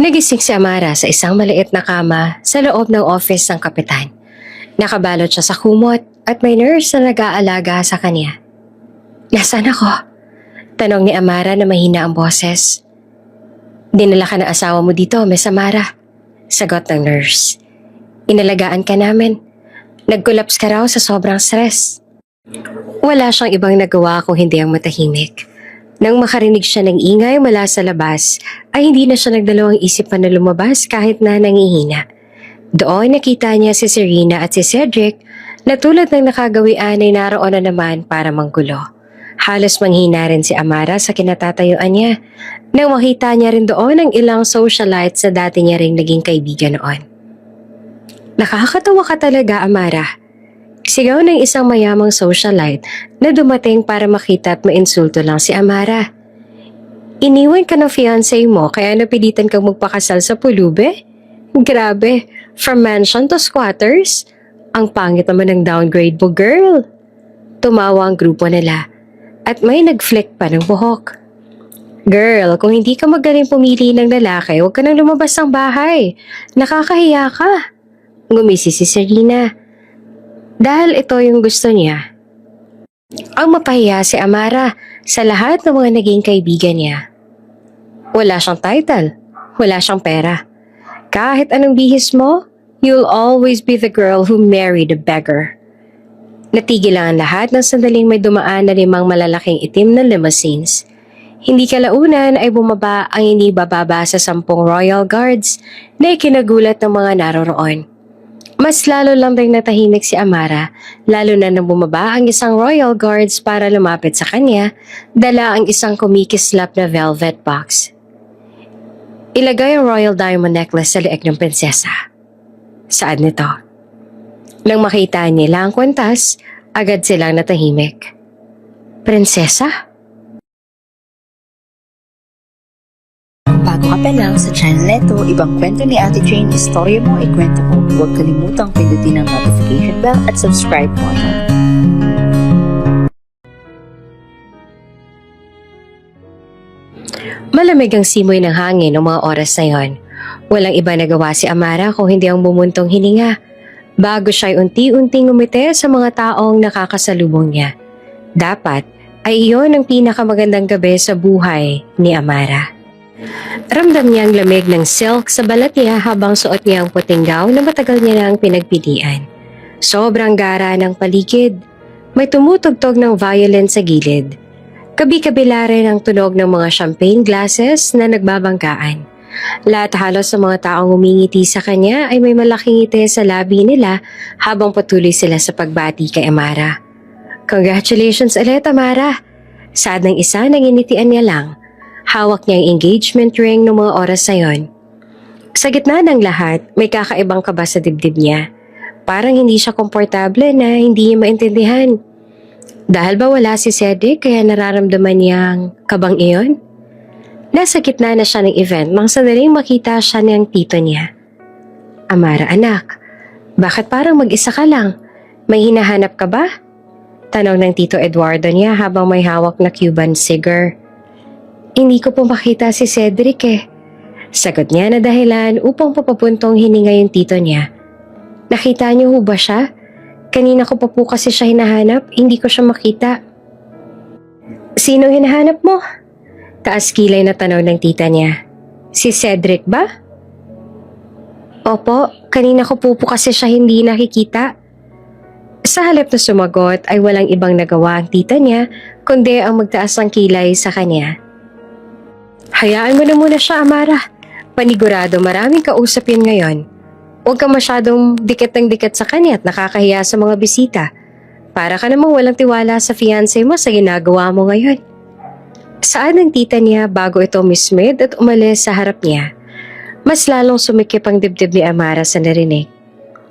Nagising si Amara sa isang maliit na kama sa loob ng office ng kapitan. Nakabalot siya sa kumot at may nurse na nag-aalaga sa kanya. "Nasaan ako?" Tanong ni Amara na mahina ang boses. "Dinala ka ng asawa mo dito, Miss Amara," sagot ng nurse. "Inalagaan ka namin. Nag-collapse ka raw sa sobrang stress." Wala siyang ibang nagawa kung hindi ang matahimik. Nang makarinig siya ng ingay mula sa labas, ay hindi na siya nagdalawang isip pa na lumabas kahit na nangihina. Doon nakita niya si Serena at si Cedric na tulad ng nakagawian ay naroon na naman para manggulo. Halos manghina rin si Amara sa kinatatayuan niya nang makita niya rin doon ang ilang socialite sa dati niya ring naging kaibigan noon. "Nakakatawa ka talaga, Amara," sigaw ng isang mayamang socialite na dumating para makita at mainsulto lang si Amara. "Iniwan ka ng fiancé mo kaya napilitan kang magpakasal sa pulube? Grabe, from mansion to squatters? Ang pangit naman ng downgrade mo, girl." Tumawa ang grupo nila at may nag-flick pa ng buhok. "Girl, kung hindi ka magaling pumili ng lalaki, huwag ka nang lumabas ng bahay. Nakakahiya ka." Ngumisi si Serena. Dahil ito yung gusto niya. Ang mapahiya si Amara sa lahat ng mga naging kaibigan niya. Wala siyang title, wala siyang pera. Kahit anong bihis mo, you'll always be the girl who married a beggar. Natigil lang ang lahat ng sandaling may dumaan na 5 malalaking itim na limousines. Hindi kalaunan ay bumaba ang hindi bababa sa 10 Royal Guards na ikinagulat ng mga naroroon. Mas lalo lang ding natahimik si Amara, lalo na nang bumaba ang isang Royal Guards para lumapit sa kanya, dala ang isang kumikislap na velvet box. Ilagay ang Royal Diamond Necklace sa leeg ng prinsesa. Saan nito? Nang makita nila ang kwantas, agad silang natahimik. "Prinsesa?" Bago ka pa lang sa channel neto, ibang kwento ni Ate Jane, istorya mo, ikwento mo. Huwag kalimutang pindutin ang notification bell at subscribe button. Malamig ang simoy ng hangin ng mga oras na yon. Walang iba nagawa si Amara kung hindi ang bumuntong hininga. Bago siya'y unti-unting umiti sa mga taong nakakasalubong niya. Dapat ay iyon ang pinakamagandang gabi sa buhay ni Amara. Ramdam niya ang lamig ng silk sa balat niya habang suot niya ang puting gown na matagal niya nang pinagpilian. Sobrang gara ng paligid. May tumutugtog ng violin sa gilid. Kabi-kabila rin ang tunog ng mga champagne glasses na nagbabangkaan. Lahat halos sa mga taong umingiti sa kanya ay may malaking ngiti sa labi nila habang patuloy sila sa pagbati kay Amara. "Congratulations ulit, Amara." Saad ng isa, nanginitian niya lang. Hawak niya ang engagement ring ng mga oras na yon. Sa gitna ng lahat, may kakaibang kaba sa dibdib niya. Parang hindi siya komportable na hindi niya maintindihan. Dahil ba wala si Cedric kaya nararamdaman niyang kabang iyon? Nasa gitna na siya ng event nang sadaling makita siya ng tito niya. "Amara anak, bakit parang mag-isa ka lang? May hinahanap ka ba?" Tanong ng tito Eduardo niya habang may hawak na Cuban cigar. "Hindi ko po makita si Cedric eh." Sagot niya na dahilan upang papapuntong hininga yung tito niya. "Nakita niyo ho ba siya? Kanina ko pa po kasi siya hinahanap, hindi ko siya makita." "Sinong hinahanap mo?" Taas kilay na tanong ng tita niya. "Si Cedric ba?" "Opo, kanina ko po kasi siya hindi nakikita." Sa halip na sumagot ay walang ibang nagawa ang tita niya kundi ang magtaas ng kilay sa kanya. "Hayaan mo na muna siya, Amara. Panigurado maraming kausap yun ngayon. Huwag ka masyadong dikit ng dikit sa kanya at nakakahiya sa mga bisita. Para ka namang walang tiwala sa fiancé mo sa ginagawa mo ngayon." Saan ng tita niya bago ito mismid at umalis sa harap niya. Mas lalong sumikip ang dibdib ni Amara sa narinig.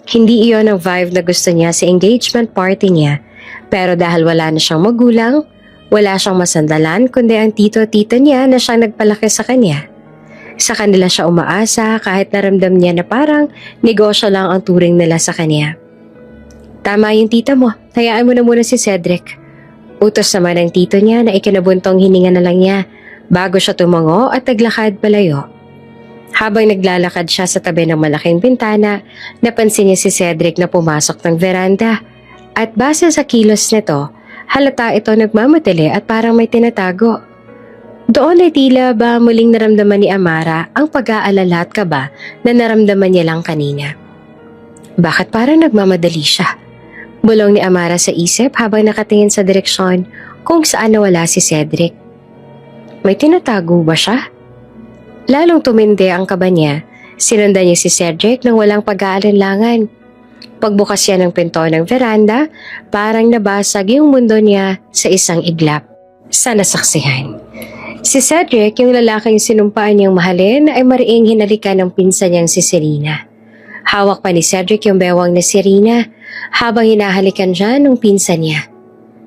Hindi iyon ang vibe na gusto niya sa engagement party niya, pero dahil wala na siyang magulang, wala siyang masandalan kundi ang tito-tita niya na siyang nagpalaki sa kanya. Sa kanila siya umaasa kahit naramdam niya na parang negosyo lang ang turing nila sa kanya. "Tama yung tita mo, hayaan mo na muna si Cedric." Utos naman ng tito niya na ikinabuntong hininga na lang niya bago siya tumango at naglakad palayo. Habang naglalakad siya sa tabi ng malaking bintana, napansin niya si Cedric na pumasok ng veranda. At base sa kilos nito, halata ito nagmamadali at parang may tinatago. Doon ay tila ba muling naramdaman ni Amara ang pag-aalala at kaba na naramdaman niya lang kanina. Bakit parang nagmamadali siya? Bulong ni Amara sa isip habang nakatingin sa direksyon kung saan nawala si Cedric. May tinatago ba siya? Lalong tumindi ang kaba niya. Sinundan niya si Cedric nang walang pag-aalinlangan. Pagbukas niya ng pinto ng veranda, parang nabasag yung mundo niya sa isang iglap. Sa nasaksihan. Si Cedric, yung lalaking sinumpaan niyang mahalin, ay mariing hinalikan ng pinsan niyang si Serena. Hawak pa ni Cedric yung bewang na si Serena habang hinahalikan siya ng pinsan niya.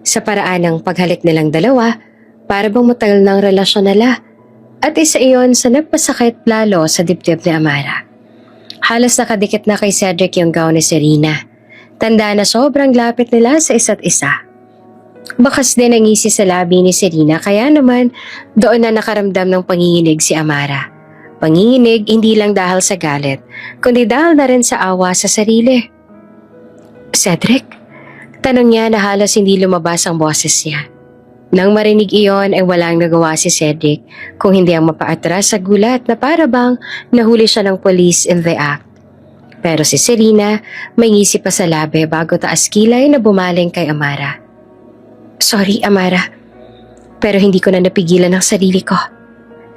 Sa paraan ng paghalik nilang dalawa, para bang matagal ng relasyon nila. At isa iyon sa nagpasakit lalo sa dibdib ni Amara. Halos nakadikit na kay Cedric yung gown ni Serena. Tanda na sobrang lapit nila sa isa't isa. Bakas din ang ngisi sa labi ni Serena kaya naman doon na nakaramdam ng panginginig si Amara. Panginginig hindi lang dahil sa galit, kundi dahil na rin sa awa sa sarili. Cedric? Tanong niya na halos hindi lumabas ang boses niya. Nang marinig iyon ay walang nagawa si Cedric kung hindi ang mapaatras sa gulat na para bang nahuli siya ng police in the act. Pero si Serena may ngisi pa sa labi bago taas kilay na bumaling kay Amara. Sorry Amara, pero hindi ko na napigilan ang sarili ko.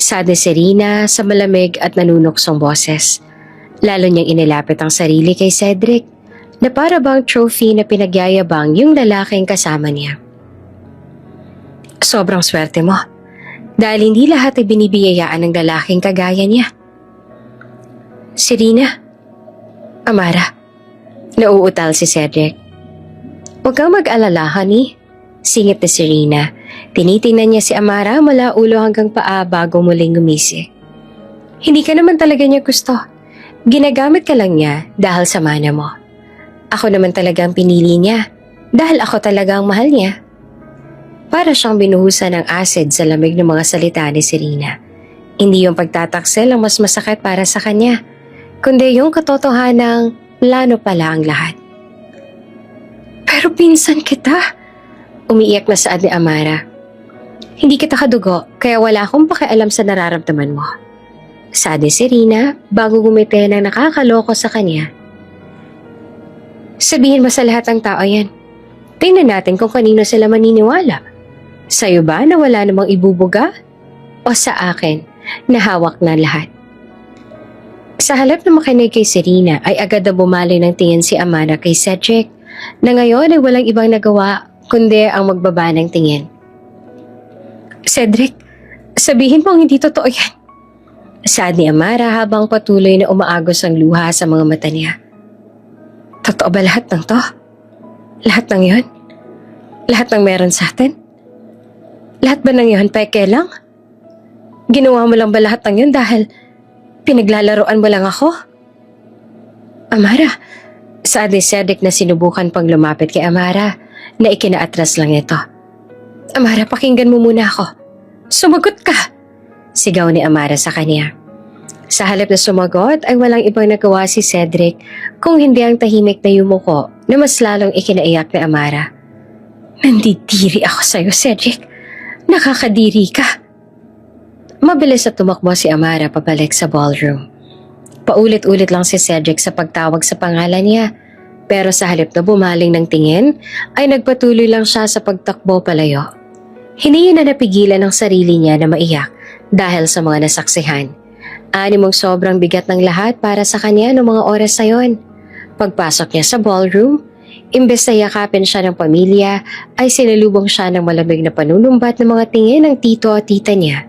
Sad ni Serena sa malamig at nanunuksong boses. Lalo niyang inilapit ang sarili kay Cedric na para bang trophy na pinagyayabang yung lalaking kasama niya. Sobrang swerte mo dahil hindi lahat ay binibiyayaan ng lalaking kagaya niya. Serena, Amara, nauutal si Cedric. Huwag kang mag-alala, honey. Singit ni Serena. Tinitingnan niya si Amara mula ulo hanggang paa bago muling gumisi. Hindi ka naman talaga niya gusto. Ginagamit ka lang niya dahil sa mana mo. Ako naman talagang pinili niya dahil ako talagang mahal niya. Para siyang binuhusan ng acid sa lamig ng mga salita ni Serena. Hindi yung pagtataksel ang mas masakit para sa kanya, kundi yung katotohanang plano pala ang lahat. Pero pinsan kita, umiiyak na saad ni Amara. Hindi kita kadugo, kaya wala akong pakialam sa nararamdaman mo. Saad ni Serena bago gumiti ng nakakaloko sa kanya. Sabihin mo sa lahat ng tao yan. Tingnan natin kung kanino sila maniniwala. Sa'yo ba na wala namang ibubuga? O sa akin na hawak na lahat? Sa halip na makinig kay Serena ay agad na bumali ng tingin si Amara kay Cedric na ngayon ay walang ibang nagawa kundi ang magbaba ng tingin. Cedric, sabihin mo hindi totoo yan. Saad ni Amara habang patuloy na umaagos ang luha sa mga mata niya. Totoo ba lahat ng to? Lahat ng yon? Lahat ng meron sa atin? Lahat ba ng yun peke lang? Ginawa mo lang ba lahat ng yun dahil pinaglalaroan mo lang ako? Amara, saad ni Cedric na sinubukan pang lumapit kay Amara na ikinaatras lang ito. Amara, pakinggan mo muna ako. Sumagot ka! Sigaw ni Amara sa kanya. Sa halip na sumagot ay walang ibang nagawa si Cedric kung hindi ang tahimik na yumuko na mas lalong ikinaiyak ni Amara. Nandidiri ako sa'yo, Cedric. Nakakadiri ka. Mabilis na tumakbo si Amara pabalik sa ballroom. Paulit-ulit lang si Cedric sa pagtawag sa pangalan niya, pero sa halip na bumaling ng tingin, ay nagpatuloy lang siya sa pagtakbo palayo. Hindi niya na napigilan ang sarili niya na maiyak dahil sa mga nasaksihan. Animong sobrang bigat ng lahat para sa kanya noong mga oras na yon. Pagpasok niya sa ballroom, imbes na yakapin siya ng pamilya, ay sinalubong siya ng malamig na panunumbat ng mga tingin ng tito at tita niya.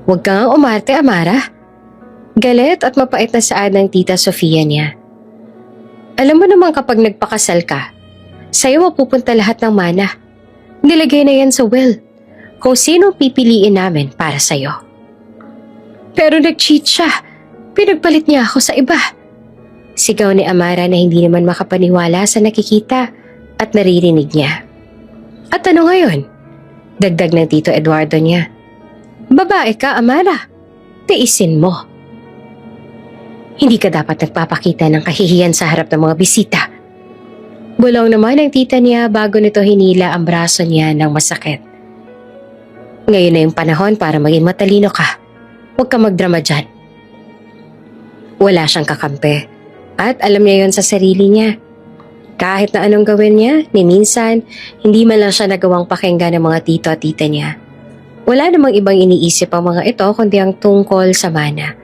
Huwag kang umarte, Amara. Galit at mapait na saad ng tita Sofia niya. Alam mo naman kapag nagpakasal ka, sa'yo mapupunta lahat ng mana. Nilagay na yan sa will, kung sino pipiliin namin para sa'yo. Pero nag-cheat siya. Pinagpalit niya ako sa iba. Sigaw ni Amara na hindi naman makapaniwala sa nakikita at naririnig niya. At ano ngayon? Dagdag ng Tito Eduardo niya. Babae ka, Amara. Tiisin mo. Hindi ka dapat nagpapakita ng kahihiyan sa harap ng mga bisita. Bulong naman ang tita niya bago nito hinila ang braso niya ng masakit. Ngayon na yung panahon para maging matalino ka. Huwag ka magdrama dyan. Wala siyang kakampi at alam niya yon sa sarili niya. Kahit na anong gawin niya, ni minsan, hindi man lang siya nagawang pakinggan ng mga tito at tita niya. Wala namang ibang iniisip ang mga ito kundi ang tungkol sa mana.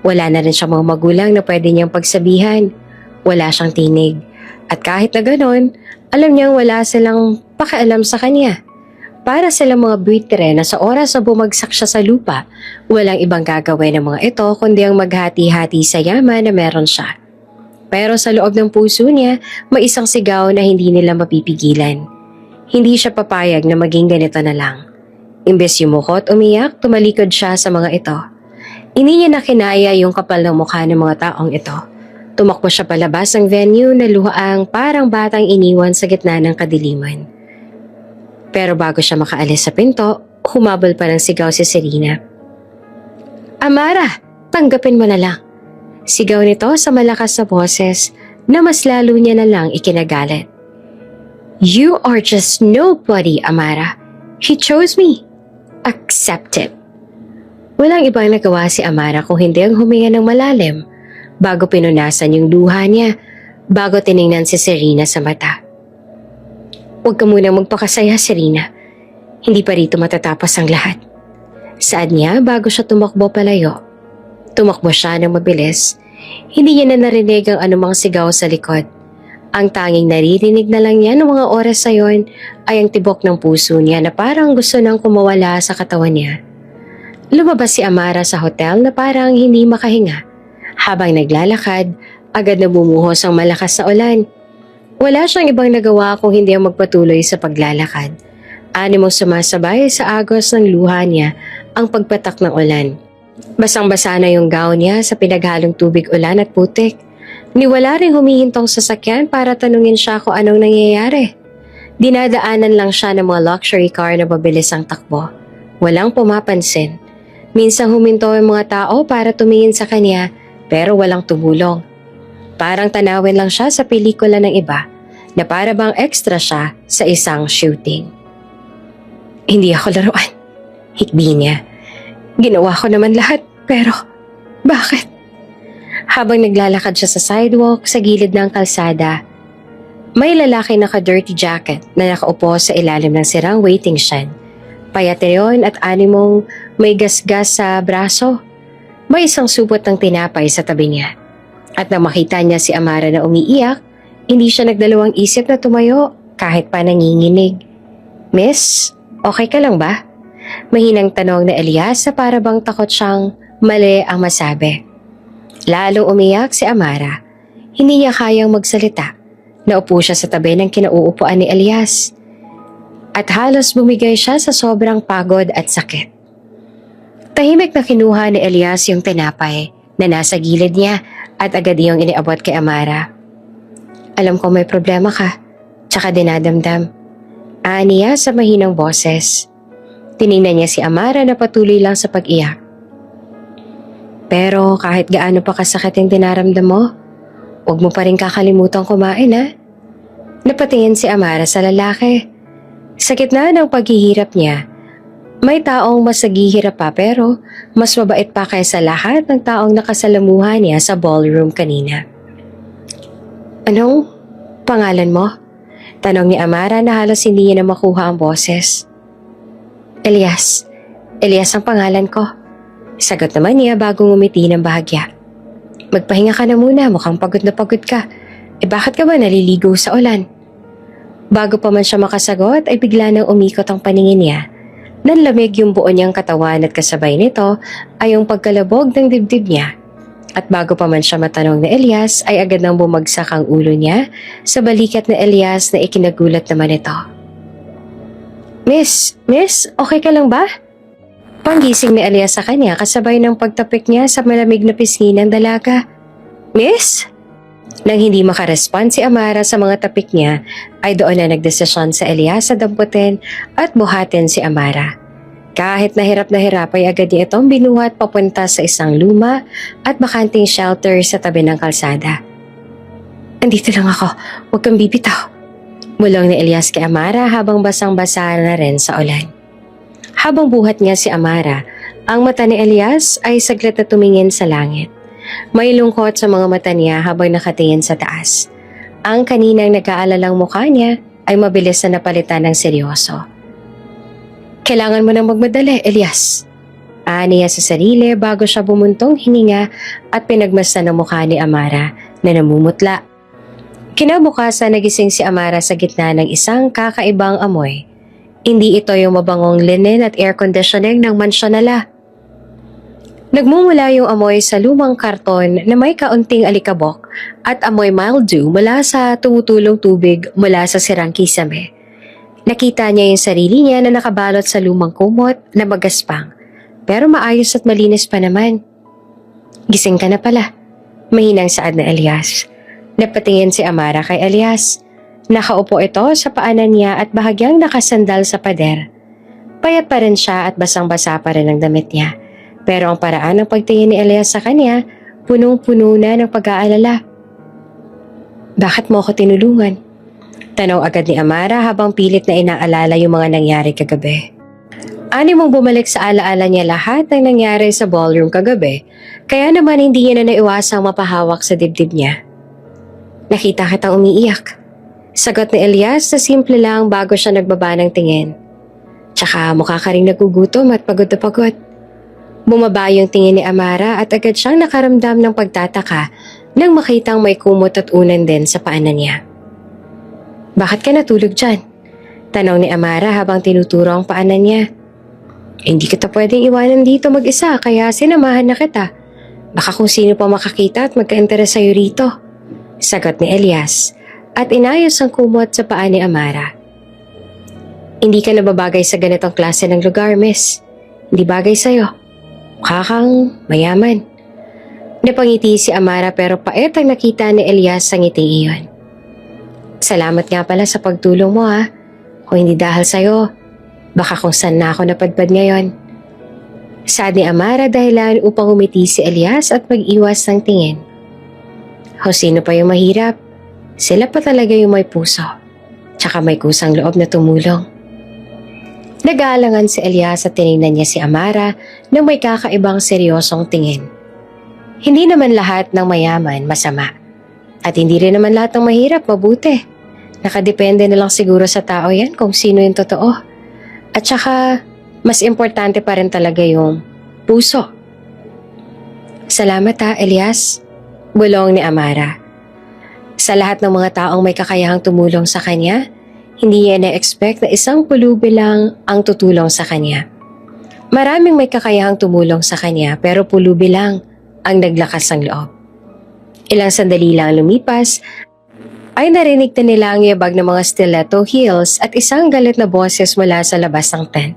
Wala na rin siyang mga magulang na pwede niyang pagsabihan. Wala siyang tinig. At kahit na ganon, alam niyang wala silang pakialam sa kanya. Para silang mga buitre na sa oras na bumagsak siya sa lupa, walang ibang gagawin ng mga ito kundi ang maghati-hati sa yaman na meron siya. Pero sa loob ng puso niya, may isang sigaw na hindi nila mapipigilan. Hindi siya papayag na maging ganito na lang. Imbes yumukot umiyak, tumalikod siya sa mga ito. Hindi niya nakinaya yung kapal ng mukha ng mga taong ito. Tumakbo siya palabas ng venue na luhaang parang batang iniwan sa gitna ng kadiliman. Pero bago siya makaalis sa pinto, humabol pa ng sigaw si Serena. "Amara, tanggapin mo na lang." Sigaw nito sa malakas na boses na mas lalo niya na lang ikinagalit. "You are just nobody, Amara. He chose me. Accept it." Walang ibang nagawa si Amara kung hindi ang huminga ng malalim bago pinunasan yung luha niya bago tiningnan si Serena sa mata. "Huwag ka munang magpakasaya, Serena. Hindi pa rito matatapos ang lahat." Saad niya bago siya tumakbo palayo. Tumakbo siya ng mabilis. Hindi niya na narinig ang anumang sigaw sa likod. Ang tanging naririnig na lang niya ng mga oras sa yon ay ang tibok ng puso niya na parang gusto nang kumawala sa katawan niya. Lumabas si Amara sa hotel na parang hindi makahinga. Habang naglalakad, agad na bumuhos ang malakas na ulan. Wala siyang ibang nagawa kung hindi ang magpatuloy sa paglalakad. Animong sumasabay sa agos ng luha niya ang pagpatak ng ulan. Basang-basa na yung gown niya sa pinaghalong tubig, ulan at putik. Niwala ring humihintong sasakyan para tanungin siya kung anong nangyayari. Dinadaanan lang siya ng mga luxury car na mabilis ang takbo. Walang pumapansin. Minsan huminto ang mga tao para tumingin sa kanya pero walang tumulong. Parang tanawin lang siya sa pelikula ng iba na para bang extra siya sa isang shooting. "Hindi ako laruan," hikbi niya. "Ginawa ko naman lahat pero bakit?" Habang naglalakad siya sa sidewalk sa gilid ng kalsada, may lalaki naka-dirty jacket na nakaupo sa ilalim ng sirang waiting shed. Payat yon at animong may gasgas sa braso. May isang supot ng tinapay sa tabi niya. At nang makita niya si Amara na umiiyak, hindi siya nagdalawang isip na tumayo kahit pa nanginginig. "Miss, okay ka lang ba?" Mahinang tanong na Elias sa para bang takot siyang mali ang masabi. Lalong umiyak si Amara. Hindi niya kayang magsalita. Naupo siya sa tabi ng kinauupuan ni Elias. At halos bumigay siya sa sobrang pagod at sakit. Tahimik na kinuha ni Elias yung tinapay na nasa gilid niya at agad iyong iniabot kay Amara. "Alam ko may problema ka, tsaka dinadamdam." Aniya sa mahinang boses. Tiningnan niya si Amara na patuloy lang sa pag-iyak. "Pero kahit gaano pa kasakit yung dinaramdam mo, huwag mo pa rin kakalimutan kumain, ha?" Napatingin si Amara sa lalaki. Sa gitna ng paghihirap niya, may taong mas naghihirap pa pero mas mabait pa kaysa lahat ng taong nakasalamuhan niya sa ballroom kanina. "Anong pangalan mo?" Tanong ni Amara na halos hindi niya na makuha ang boses. "Elias. Elias ang pangalan ko." Sagot naman niya bago ngumiti ng bahagya. "Magpahinga ka na muna, mukhang pagod na pagod ka. Bakit ka ba naliligo sa ulan?" Bago pa man siya makasagot ay bigla nang umikot ang paningin niya. Nanlamig yung buo niyang katawan at kasabay nito ay yung pagkalabog ng dibdib niya. At bago pa man siya matanong ni Elias ay agad nang bumagsak ang ulo niya sa balikat ni Elias na ikinagulat naman ito. Miss, okay ka lang ba?" Panggising ni Elias sa kanya kasabay ng pagtapik niya sa malamig na pisngi ng dalaga. "Miss?" Nang hindi makarespond si Amara sa mga tapik niya, ay doon na nagdesisyon sa Elias sa damputin at buhatin si Amara. Kahit na hirap ay agad niya itong binuhat papunta sa isang luma at bakanting shelter sa tabi ng kalsada. Andito lang ako, huwag kang bibitaw. Bulong ni Elias kay Amara habang basang-basa na rin sa ulan. Habang buhat niya si Amara, ang mata ni Elias ay saglit na tumingin sa langit. May lungkot sa mga mata niya habang nakatingin sa taas. Ang kaninang nag-aalalang mukha niya ay mabilis na napalitan ng seryoso. Kailangan mo nang magmadali, Elias. Ani niya sa sarili bago siya bumuntong hininga at pinagmasdan ang mukha ni Amara na namumutla. Kinabukasan nagising si Amara sa gitna ng isang kakaibang amoy. Hindi ito yung mabangong linen at air conditioning ng mansyon nila. Nagmumula yung amoy sa lumang karton na may kaunting alikabok at amoy mildew mula sa tumutulong tubig mula sa sirang kisame. Nakita niya yung sarili niya na nakabalot sa lumang kumot na magaspang, pero maayos at malinis pa naman. Gising ka na pala, mahinang saad na Elias. Napatingin si Amara kay Elias. Nakaupo ito sa paanan niya at bahagyang nakasandal sa pader. Payat pa rin siya at basang-basa pa rin ang damit niya. Pero ang paraan ng pagtingin ni Elias sa kanya, punong-puno na ng pag-aalala. Bakit mo ako tinulungan? Tanong agad ni Amara habang pilit na inaalala yung mga nangyari kagabi. Ani mong bumalik sa alaala niya lahat ng nangyari sa ballroom kagabi, kaya naman hindi niya na naiwasang mapahawak sa dibdib niya. Nakita kitang umiiyak. Sagot ni Elias na simple lang bago siya nagbaba ng tingin. Tsaka mukha ka ring nagugutom at pagod na pagod. Bumaba yung tingin ni Amara at agad siyang nakaramdam ng pagtataka nang makitang may kumot at unan din sa paanan niya. Bakit ka natulog dyan? Tanong ni Amara habang tinuturo ang paanan niya. Hindi kita pwedeng iwanan dito mag-isa kaya sinamahan na kita. Baka kung sino pa makakita at magka-interes sa'yo rito. Sagot ni Elias at inayos ang kumot sa paa ni Amara. Hindi ka nababagay sa ganitong klase ng lugar, miss. Hindi bagay sa'yo. Mukha kang mayaman. Napangiti si Amara pero pait ang nakita ni Elias sa ngiti iyon. Salamat nga pala sa pagtulong mo ha. Kung hindi dahil sa'yo, baka kung saan na ako napadpad ngayon. Saad ni Amara dahilan upang umiti si Elias at mag-iwas ng tingin. O sino pa yung mahirap? Sila pa talaga yung may puso. Tsaka may kusang loob na tumulong. Nag-aalangan si Elias at tinignan niya si Amara na may kakaibang seryosong tingin. Hindi naman lahat ng mayaman masama. At hindi rin naman lahat ng mahirap mabuti. Nakadepende na lang siguro sa tao yan kung sino yung totoo. At saka, mas importante pa rin talaga yung puso. Salamat ha, Elias. Bulong ni Amara. Sa lahat ng mga taong may kakayahang tumulong sa kanya, hindi niya na-expect na isang pulubi lang ang tutulong sa kanya. Maraming may kakayahang tumulong sa kanya pero pulubi lang ang naglakas ng loob. Ilang sandali lang lumipas, ay narinig na nila ang yabag ng mga stiletto heels at isang galit na boses mula sa labas ng tent.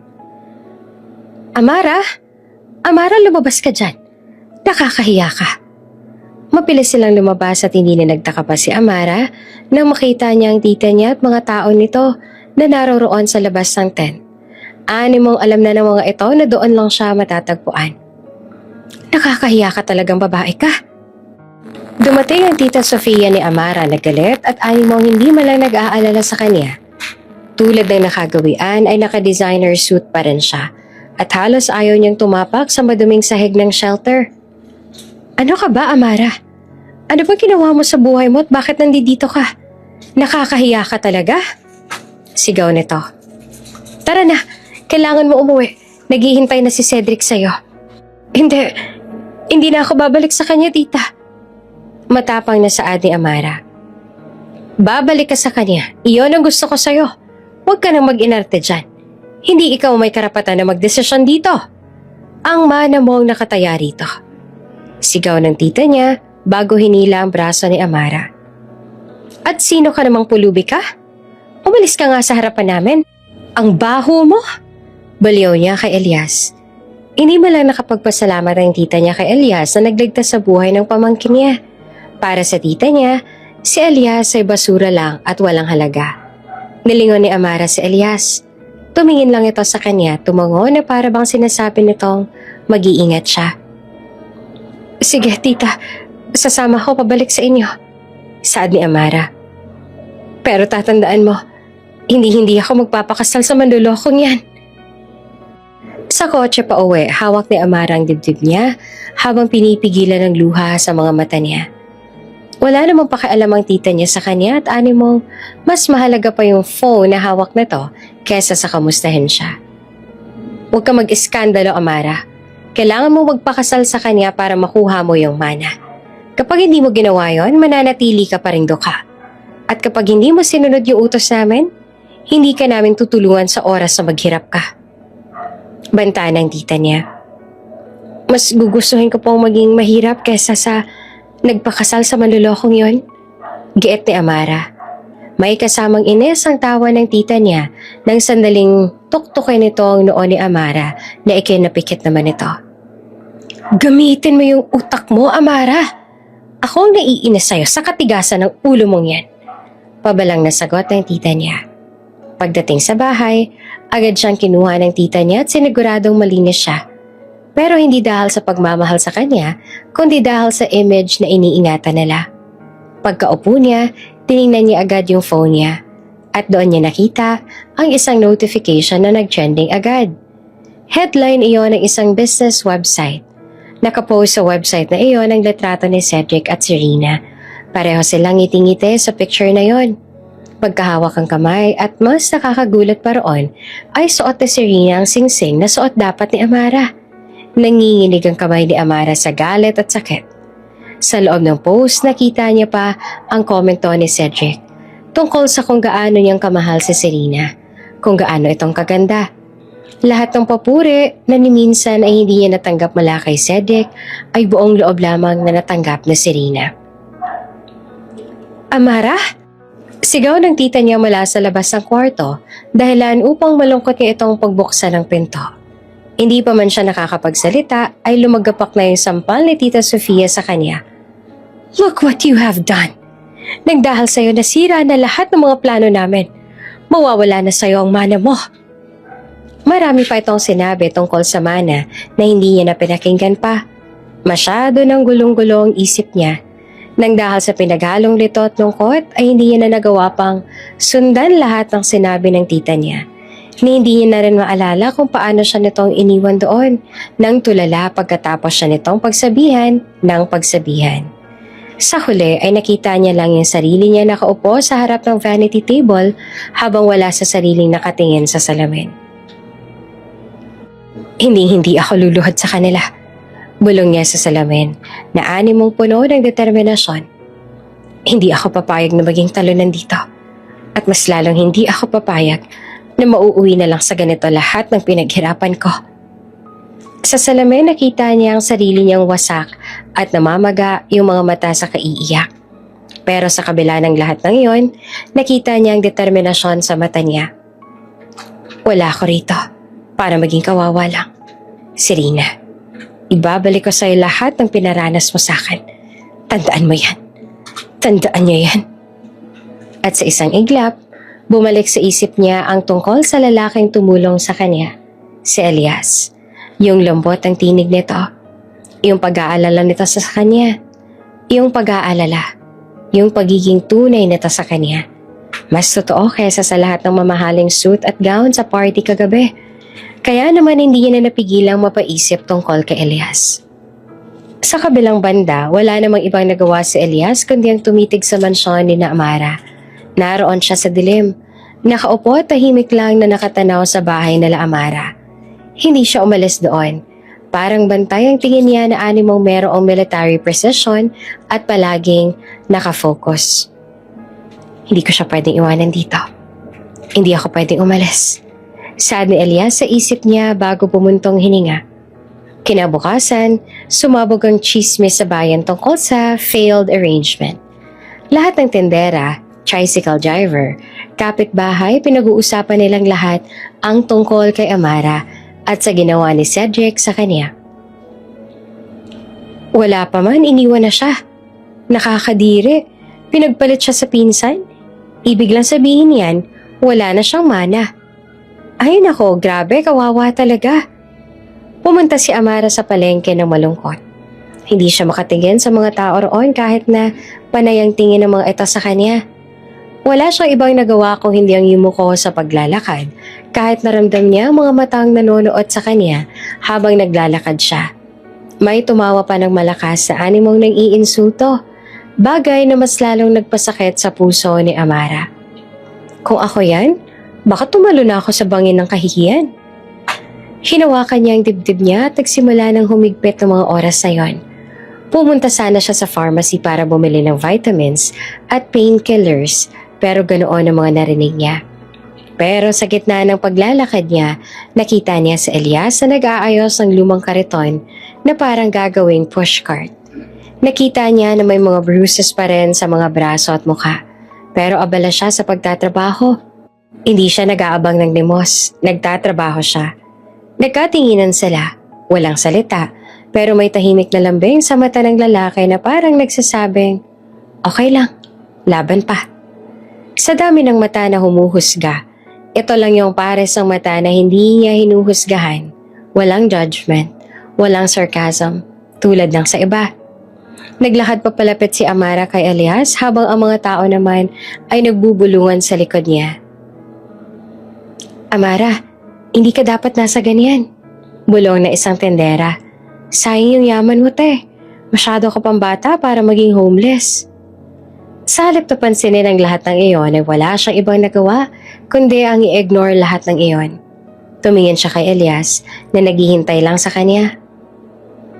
Amara? Amara, lumabas ka dyan. Nakakahiya ka. Mabilis silang lumabas at hindi na nagtaka pa si Amara nang makita niya ang tita niya at mga tao nito na naroroon sa labas ng tent. Ani mong alam na ng mga ito na doon lang siya matatagpuan. Nakakahiya ka talagang babae ka. Dumating ang tita Sofia ni Amara na galit at animong hindi malang nag-aalala sa kanya. Tulad ng nakagawian ay naka-designer suit pa rin siya at halos ayaw niyang tumapak sa maduming sahig ng shelter. Ano ka ba, Amara? Ano bang ginawa mo sa buhay mo at bakit nandito ka? Nakakahiya ka talaga? Sigaw nito. Tara na, kailangan mo umuwi. Naghihintay na si Cedric sa'yo. Hindi na ako babalik sa kanya, tita. Matapang na saad ni Amara. Babalik ka sa kanya. Iyon ang gusto ko sa'yo. Huwag ka nang mag-inarte dyan. Hindi ikaw may karapatan na magdesisyon dito. Ang mana mo ang nakataya rito. Sigaw ng tita niya bago hinila ang braso ni Amara. At sino ka namang pulubi ka? Umalis ka nga sa harapan namin. Ang baho mo! Baliw niya kay Elias. Hindi mo lang nakapagpasalamat ang tita niya kay Elias na nagligtas sa buhay ng pamangkin niya. Para sa tita niya, si Elias ay basura lang at walang halaga. Nilingon ni Amara si Elias. Tumingin lang ito sa kanya, tumango na para bang sinasabi nitong mag-iingat siya. Sige, tita. Sasama ko pabalik sa inyo, saad ni Amara. Pero tatandaan mo, hindi ako magpapakasal sa manlulokong yan. Sa kotse pa uwi, hawak ni Amara ang dibdib niya habang pinipigilan ng luha sa mga mata niya. Wala namang pakialam ang tita niya sa kanya at animong mas mahalaga pa yung phone na hawak nito kesa sa kamustahin siya. Huwag ka mag-iskandalo, Amara. Kailangan mo magpakasal sa kanya para makuha mo yung mana. Kapag hindi mo ginawa yon, mananatili ka pa rin duka. At kapag hindi mo sinunod yung utos namin, hindi ka namin tutulungan sa oras na maghirap ka. Banta ng tita niya. Mas gugustuhin ko pong maging mahirap kesa sa nagpakasal sa manlulokong yon. Giit ni Amara. May kasamang ines ang tawa ng tita niya nang sandaling tuktukin nito ang noo ni Amara na ikinapikit naman ito. Gamitin mo yung utak mo, Amara. Ako ang naiinis sa'yo sa katigasan ng ulo mong yan. Pabalang na sagot ng tita niya. Pagdating sa bahay, agad siyang kinuha ng tita niya at siniguradong malinis siya. Pero hindi dahil sa pagmamahal sa kanya, kundi dahil sa image na iniingatan nila. Pagkaupo niya, tiningnan niya agad yung phone niya. At doon niya nakita ang isang notification na nag-trending agad. Headline iyon ng isang business website. Nakapost sa website na iyon ang litrato ni Cedric at Serena. Pareho silang ngiti-ngiti sa picture na yon. Pagkahawak ang kamay at mas nakakagulat pa roon ay suot ni Serena ang singsing na suot dapat ni Amara. Nanginginig ang kamay ni Amara sa galit at sakit. Sa loob ng post, nakita niya pa ang komento ni Cedric tungkol sa kung gaano niyang kamahal si Serena, kung gaano itong kaganda. Lahat ng papuri na ni minsan ay hindi niya natanggap mula kay Cedric ay buong loob lamang na natanggap ni Serena. Amara? Sigaw ng tita niya mula sa labas ng kwarto dahilan upang malungkot niya itong pagbuksan ng pinto. Hindi pa man siya nakakapagsalita ay lumagapak na yung sampal ni Tita Sofia sa kanya. Look what you have done! Nagdahil sa'yo nasira na lahat ng mga plano namin. Mawawala na sa'yo ang mana mo. Marami pa itong sinabi tungkol sa mana na hindi niya na pinakinggan pa. Masyado ng gulong-gulong isip niya. Nang dahil sa pinaghalong lito at lungkot ay hindi niya na nagawa pang sundan lahat ng sinabi ng tita niya. Ni hindi niya na rin maalala kung paano siya nitong iniwan doon nang tulala pagkatapos siya nitong pagsabihan ng pagsabihan. Sa huli ay nakita niya lang yung sarili niya nakaupo sa harap ng vanity table habang wala sa sariling nakatingin sa salamin. Hindi ako luluhod sa kanila. Bulong niya sa salamin na animong puno ng determinasyon. Hindi ako papayag na maging talunan dito. At mas lalong hindi ako papayag na mauuwi na lang sa ganito lahat ng pinaghirapan ko. Sa salamin nakita niya ang sarili niyang wasak at namamaga yung mga mata sa kaiiyak. Pero sa kabila ng lahat ng iyon, nakita niya ang determinasyon sa mata niya. Wala ako rito para maging kawawa lang. Serena, ibabalik ko sa'yo lahat ng pinaranas mo sa akin. Tandaan mo yan. Tandaan niyo yan. At sa isang iglap, bumalik sa isip niya ang tungkol sa lalaking tumulong sa kanya, si Elias. Yung lambot ng tinig nito, yung pag-aalala nito sa kanya, yung pag-aalala, yung pagiging tunay nito sa kanya. Mas totoo kaysa sa lahat ng mamahaling suit at gown sa party kagabi. Kaya naman hindi niya na napigilang mapaisip tungkol kay Elias. Sa kabilang banda, wala namang ibang nagawa si Elias kundi ang tumitig sa mansyon ni Amara. Naroon siya sa dilim. Nakaupo at tahimik lang na nakatanaw sa bahay nila Amara. Hindi siya umalis doon. Parang bantay ang tingin niya na animong merong military precision at palaging nakafocus. Hindi ko siya pwedeng iwanan dito. Hindi ako pwedeng umalis. Saad ni Elias sa isip niya bago pumuntong hininga. Kinabukasan, sumabog ang chismis sa bayan tungkol sa failed arrangement. Lahat ng tendera, tricycle driver, kapitbahay, pinag-uusapan nilang lahat ang tungkol kay Amara at sa ginawa ni Cedric sa kanya. Wala pa man, iniwan na siya. Nakakadiri, pinagpalit siya sa pinsan. Ibig lang sabihin yan, wala na siyang mana. Ay nako, grabe, kawawa talaga. Pumunta si Amara sa palengke ng malungkot. Hindi siya makatingin sa mga tao roon kahit na panay ang tingin ng mga ito sa kanya. Wala siyang ibang nagawa kung hindi ang yumuko sa paglalakad kahit naramdam niya ang mga matang nanonood sa kanya habang naglalakad siya. May tumawa pa ng malakas sa animong nang iinsulto, bagay na mas lalong nagpasakit sa puso ni Amara. Kung ako yan, baka tumalo na ako sa bangin ng kahihiyan. Hinawakan niya ang dibdib niya at nagsimula ng humigpit ng mga oras na yon. Pumunta sana siya sa pharmacy para bumili ng vitamins at painkillers pero ganoon ang mga narinig niya. Pero sa gitna ng paglalakad niya, nakita niya si Elias na nag-aayos ng lumang kariton na parang gagawing pushcart. Nakita niya na may mga bruises pa rin sa mga braso at mukha pero abala siya sa pagtatrabaho. Hindi siya nag-aabang ng limos, nagtatrabaho siya. Nagkatinginan sila, walang salita, pero may tahimik na lambing sa mata ng lalaki na parang nagsasabing, okay lang, laban pa. Sa dami ng mata na humuhusga, ito lang yung pares ng mata na hindi niya hinuhusgahan. Walang judgment, walang sarcasm, tulad ng sa iba. Naglakad pa palapit si Amara kay Elias habang ang mga tao naman ay nagbubulungan sa likod niya. Amara, hindi ka dapat nasa ganyan. Bulong na isang tendera. Sayang yung yaman mo, te. Masyado ka pang bata para maging homeless. Sa halip na pansinin ang lahat ng iyon ay wala siyang ibang nagawa kundi ang i-ignore lahat ng iyon. Tumingin siya kay Elias na naghihintay lang sa kanya.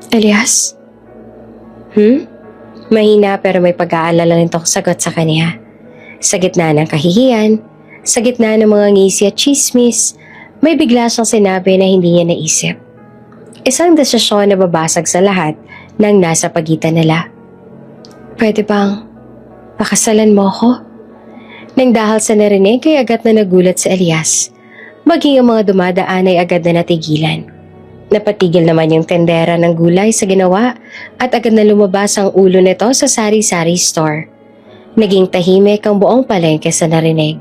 Elias? Mahina pero may pag-aalala nitong sagot sa kanya. Sa gitna ng kahihiyan, sa gitna ng mga ngisi at chismis, may bigla siyang sinabi na hindi niya naisip. Isang desisyon na babasag sa lahat ng nasa pagitan nila. Pwede bang pakasalan mo ako? Nang dahil sa narinig ay agad na nagulat si Elias. Maging ang mga dumadaan ay agad na natigilan. Napatigil naman yung tendera ng gulay sa ginawa at agad na lumabas ang ulo nito sa sari-sari store. Naging tahimik ang buong palengke sa narinig.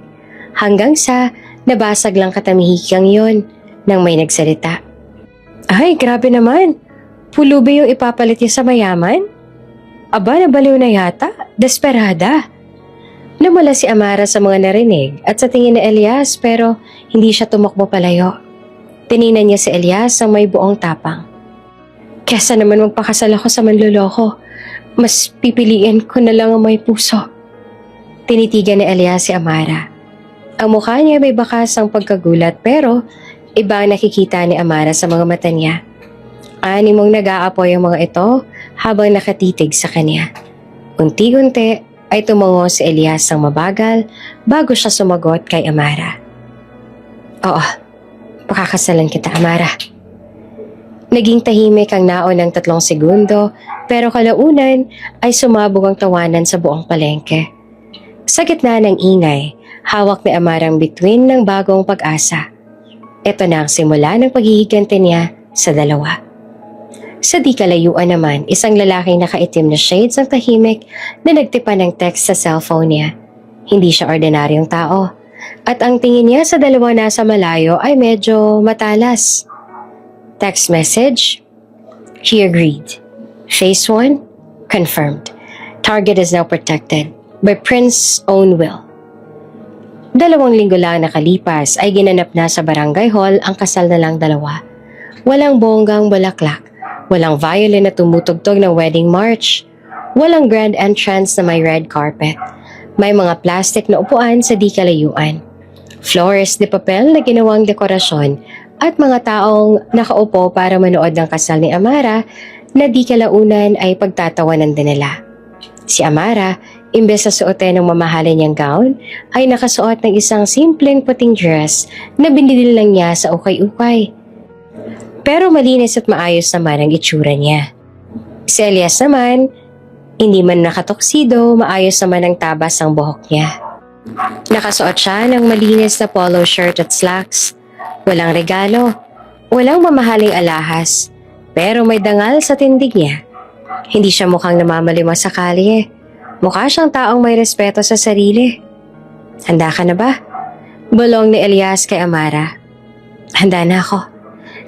Hanggang sa nabasag lang katamihikang yon nang may nagsalita. Ay, grabe naman. Pulubi yung ipapalit niya sa mayaman? Aba, nabaliw na yata. Desperada. Lumala si Amara sa mga narinig at sa tingin ni Elias pero hindi siya tumakbo palayo. Tiningnan niya si Elias ang may buong tapang. Kesa naman magpakasal ako sa manloloko, mas pipiliin ko na lang ang may puso. Tinitigan ni Elias si Amara. Ang mukha niya may bakas ang pagkagulat pero iba ang nakikita ni Amara sa mga mata niya. Animong nag-aapoy ang mga ito habang nakatitig sa kanya. Unti-unti ay tumango si Elias ng mabagal bago siya sumagot kay Amara. Oo, pakakasalan kita, Amara. Naging tahimik ang naon ng 3 segundo pero kalaunan ay sumabog ang tawanan sa buong palengke. Sa gitna ng ingay, hawak ni Amara ang bituin ng bagong pag-asa. Ito na ang simula ng paghihigante niya sa dalawa. Sa di kalayuan naman, isang lalaking nakaitim na shades ang tahimik na nagtipa ng text sa cellphone niya. Hindi siya ordinaryong tao. At ang tingin niya sa dalawa nasa malayo ay medyo matalas. Text message, he agreed. Phase 1, confirmed. Target is now protected by Prince's own will. 2 linggo lang nakalipas ay ginanap na sa barangay hall ang kasal na lang dalawa. Walang bonggang bulaklak, walang violin na tumutugtog ng wedding march, walang grand entrance na may red carpet. May mga plastic na upuan sa di kalayuan. Flores de papel na ginawang dekorasyon at mga taong nakaupo para manood ng kasal ni Amara na di kalaunan ay pagtatawanan din nila. Si Amara, imbes na suotin ng mamahalin niyang gown, ay nakasuot ng isang simpleng puting dress na binili lang niya sa ukay-ukay. Pero malinis at maayos naman ang itsura niya. Si Elias naman, hindi man nakatoksido, maayos naman ang tabas ang buhok niya. Nakasuot siya ng malinis na polo shirt at slacks. Walang regalo, walang mamahaling alahas, pero may dangal sa tindig niya. Hindi siya mukhang namamalimos sa kalye. Mukha siyang taong may respeto sa sarili. Handa ka na ba? Bulong ni Elias kay Amara. Handa na ako.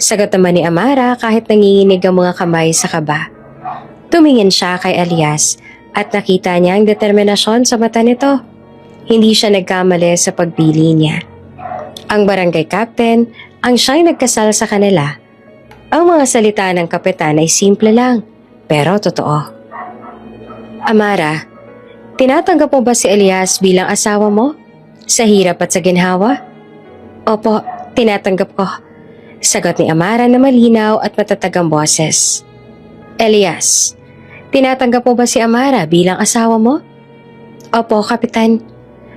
Sagot naman ni Amara kahit nanginginig ang mga kamay sa kaba. Tumingin siya kay Elias at nakita niya ang determinasyon sa mata nito. Hindi siya nagkamali sa pagpili niya. Ang barangay captain ang siyang nagkasal sa kanila. Ang mga salita ng kapitan ay simple lang, pero totoo. Amara, tinatanggap mo ba si Elias bilang asawa mo? Sa hirap at sa ginhawa? Opo, tinatanggap ko. Sagot ni Amara na malinaw at matatag ang boses. Elias, tinatanggap mo ba si Amara bilang asawa mo? Opo, kapitan.